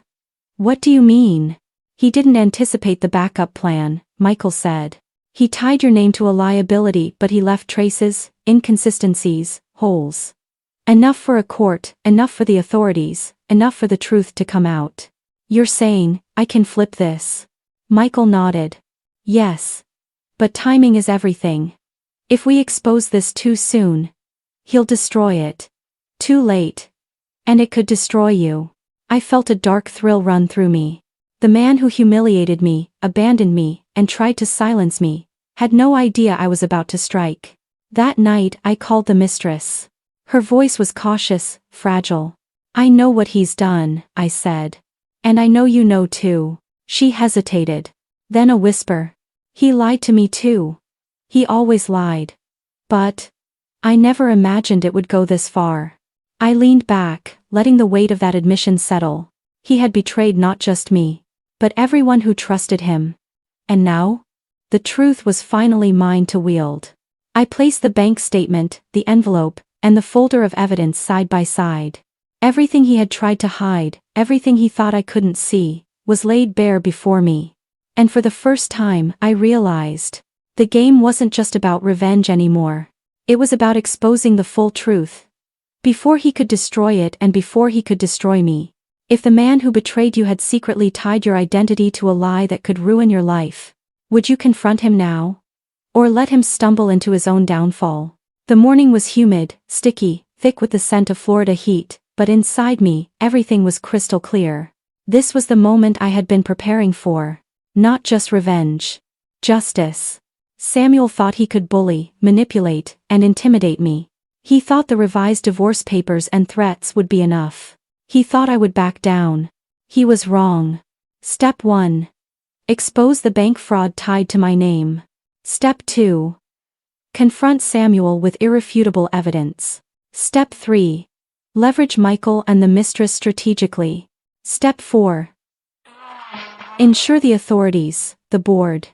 What do you mean? He didn't anticipate the backup plan, Michael said. He tied your name to a liability, but he left traces, inconsistencies, holes. Enough for a court, enough for the authorities, enough for the truth to come out. You're saying, I can flip this? Michael nodded. Yes. But timing is everything. If we expose this too soon, he'll destroy it. Too late. And it could destroy you. I felt a dark thrill run through me. The man who humiliated me, abandoned me, and tried to silence me, had no idea I was about to strike. That night I called the mistress. Her voice was cautious, fragile. I know what he's done, I said. And I know you know too. She hesitated. Then a whisper. He lied to me too. He always lied. But I never imagined it would go this far. I leaned back, letting the weight of that admission settle. He had betrayed not just me, but everyone who trusted him. And now? The truth was finally mine to wield. I placed the bank statement, the envelope, and the folder of evidence side by side. Everything he had tried to hide, everything he thought I couldn't see, was laid bare before me. And for the first time, I realized, the game wasn't just about revenge anymore. It was about exposing the full truth. Before he could destroy it and before he could destroy me. If the man who betrayed you had secretly tied your identity to a lie that could ruin your life, would you confront him now? Or let him stumble into his own downfall? The morning was humid, sticky, thick with the scent of Florida heat, But inside me, everything was crystal clear. This was the moment I had been preparing for. Not just revenge. Justice. Samuel thought he could bully, manipulate, and intimidate me. He thought the revised divorce papers and threats would be enough. He thought I would back down. He was wrong. Step 1. Expose the bank fraud tied to my name. Step 2. Confront Samuel with irrefutable evidence. Step 3. Leverage Michael and the mistress strategically. Step 4. Ensure the authorities, the board,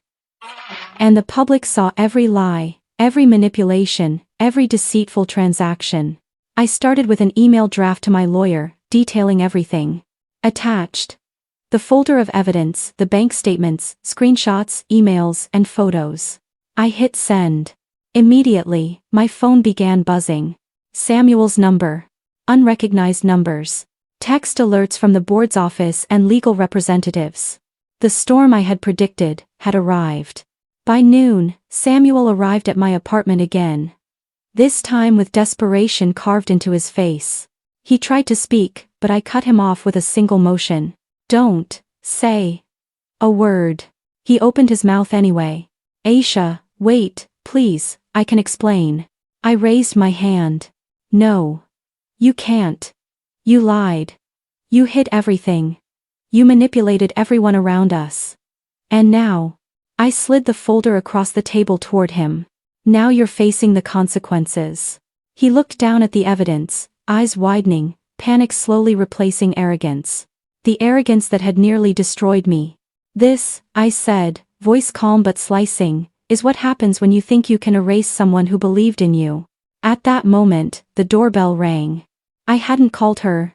and the public saw every lie, every manipulation, every deceitful transaction. I started with an email draft to my lawyer, detailing everything. Attached. The folder of evidence, the bank statements, screenshots, emails, and photos. I hit send. Immediately, my phone began buzzing. Samuel's number. Unrecognized numbers. Text alerts from the board's office and legal representatives. The storm I had predicted had arrived. By noon, Samuel arrived at my apartment again. This time with desperation carved into his face. He tried to speak, but I cut him off with a single motion. Don't say a word. He opened his mouth anyway. Aisha, wait, please, I can explain. I raised my hand. No. You can't. You lied. You hid everything. You manipulated everyone around us. And now. I slid the folder across the table toward him. Now you're facing the consequences. He looked down at the evidence, eyes widening, panic slowly replacing arrogance. The arrogance that had nearly destroyed me. This, I said, voice calm but slicing, is what happens when you think you can erase someone who believed in you. At that moment, the doorbell rang. I hadn't called her.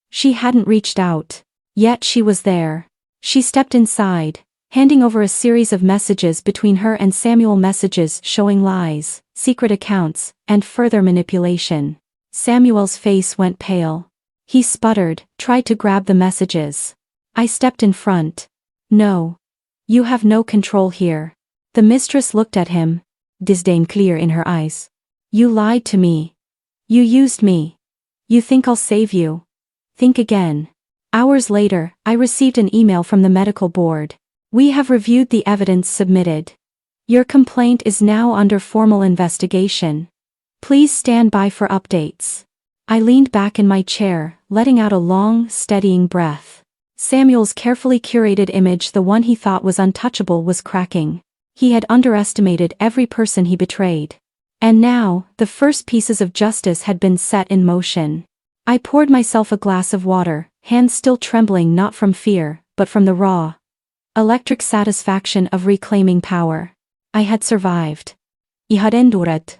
She hadn't reached out. Yet she was there. She stepped inside, handing over a series of messages between her and Samuel, messages showing lies, secret accounts, and further manipulation. Samuel's face went pale. He sputtered, tried to grab the messages. I stepped in front. No. You have no control here. The mistress looked at him, disdain clear in her eyes. You lied to me. You used me. You think I'll save you? Think again. Hours later, I received an email from the medical board. We have reviewed the evidence submitted. Your complaint is now under formal investigation. Please stand by for updates. I leaned back in my chair, letting out a long, steadying breath. Samuel's carefully curated image, the one he thought was untouchable, was cracking. He had underestimated every person he betrayed. And now, the first pieces of justice had been set in motion. I poured myself a glass of water, hands still trembling, not from fear, but from the raw, electric satisfaction of reclaiming power. I had survived. I had endured.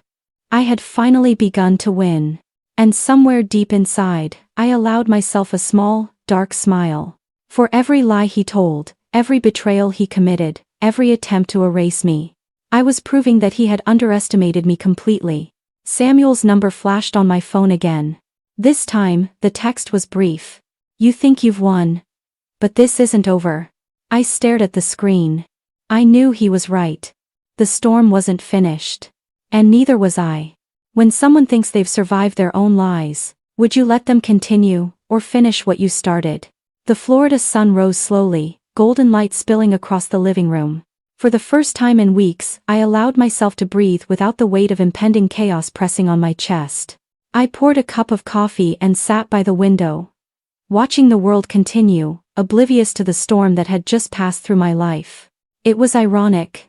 I had finally begun to win. And somewhere deep inside, I allowed myself a small, dark smile. For every lie he told, every betrayal he committed, every attempt to erase me, I was proving that he had underestimated me completely. Samuel's number flashed on my phone again. This time, the text was brief. You think you've won. But this isn't over. I stared at the screen. I knew he was right. The storm wasn't finished. And neither was I. When someone thinks they've survived their own lies, would you let them continue, or finish what you started? The Florida sun rose slowly, golden light spilling across the living room. For the first time in weeks, I allowed myself to breathe without the weight of impending chaos pressing on my chest. I poured a cup of coffee and sat by the window, watching the world continue, oblivious to the storm that had just passed through my life. It was ironic.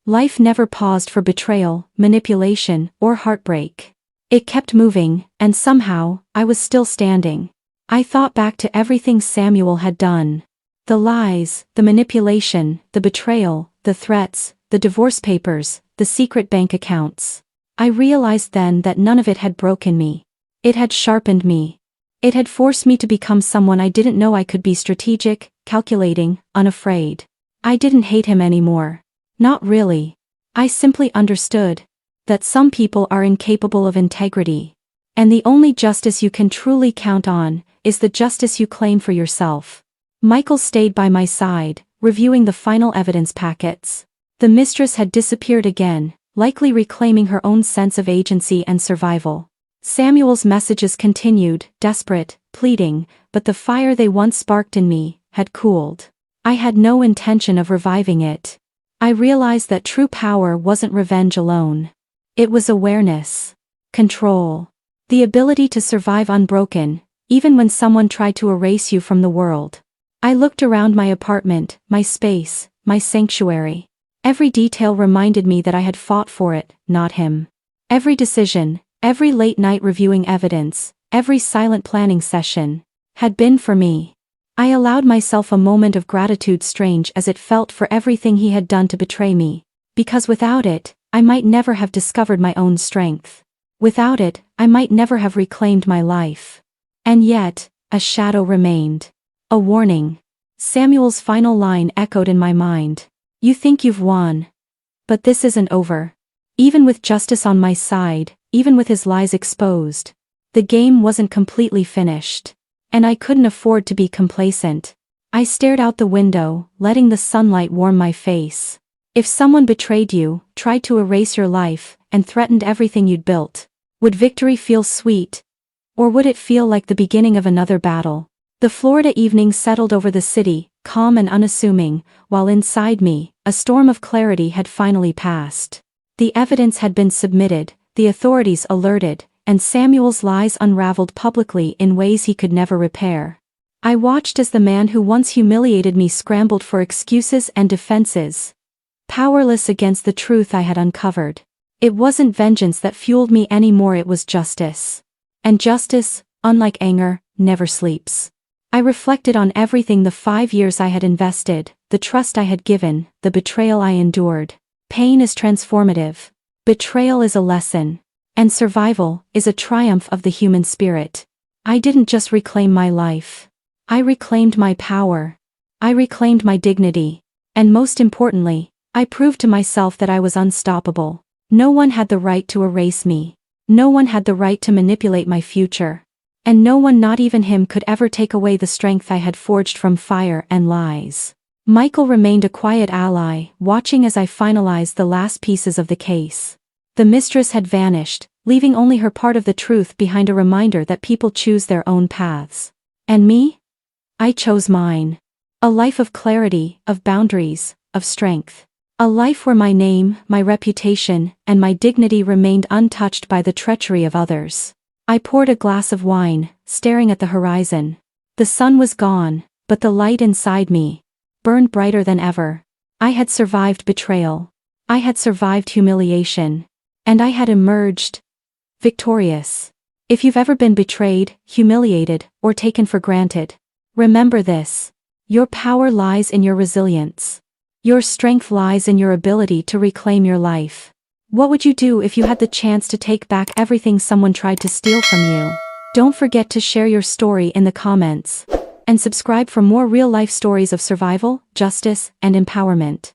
Life never paused for betrayal, manipulation, or heartbreak. It kept moving, and somehow, I was still standing. I thought back to everything Samuel had done. The lies, the manipulation, the betrayal, the threats, the divorce papers, the secret bank accounts. I realized then that none of it had broken me. It had sharpened me. It had forced me to become someone I didn't know I could be: strategic, calculating, unafraid. I didn't hate him anymore. Not really. I simply understood that some people are incapable of integrity. And the only justice you can truly count on is the justice you claim for yourself. Michael stayed by my side, reviewing the final evidence packets. The mistress had disappeared again, likely reclaiming her own sense of agency and survival. Samuel's messages continued, desperate, pleading, but the fire they once sparked in me had cooled. I had no intention of reviving it. I realized that true power wasn't revenge alone. It was awareness, control, the ability to survive unbroken, even when someone tried to erase you from the world. I looked around my apartment, my space, my sanctuary. Every detail reminded me that I had fought for it, not him. Every decision, every late night reviewing evidence, every silent planning session, had been for me. I allowed myself a moment of gratitude, strange as it felt, for everything he had done to betray me. Because without it, I might never have discovered my own strength. Without it, I might never have reclaimed my life. And yet, a shadow remained. A warning. Samuel's final line echoed in my mind. You think you've won. But this isn't over. Even with justice on my side, even with his lies exposed, the game wasn't completely finished. And I couldn't afford to be complacent. I stared out the window, letting the sunlight warm my face. If someone betrayed you, tried to erase your life, and threatened everything you'd built, would victory feel sweet? Or would it feel like the beginning of another battle? The Florida evening settled over the city, calm and unassuming, while inside me, a storm of clarity had finally passed. The evidence had been submitted, the authorities alerted, and Samuel's lies unraveled publicly in ways he could never repair. I watched as the man who once humiliated me scrambled for excuses and defenses, powerless against the truth I had uncovered. It wasn't vengeance that fueled me anymore, it was justice. And justice, unlike anger, never sleeps. I reflected on everything: the 5 years I had invested, the trust I had given, the betrayal I endured. Pain is transformative. Betrayal is a lesson. And survival is a triumph of the human spirit. I didn't just reclaim my life. I reclaimed my power. I reclaimed my dignity. And most importantly, I proved to myself that I was unstoppable. No one had the right to erase me. No one had the right to manipulate my future. And no one, not even him, could ever take away the strength I had forged from fire and lies. Michael remained a quiet ally, watching as I finalized the last pieces of the case. The mistress had vanished, leaving only her part of the truth behind, a reminder that people choose their own paths. And me? I chose mine. A life of clarity, of boundaries, of strength. A life where my name, my reputation, and my dignity remained untouched by the treachery of others. I poured a glass of wine, staring at the horizon. The sun was gone, but the light inside me burned brighter than ever. I had survived betrayal. I had survived humiliation. And I had emerged victorious. If you've ever been betrayed, humiliated, or taken for granted, remember this. Your power lies in your resilience. Your strength lies in your ability to reclaim your life. What would you do if you had the chance to take back everything someone tried to steal from you? Don't forget to share your story in the comments. And subscribe for more real-life stories of survival, justice, and empowerment.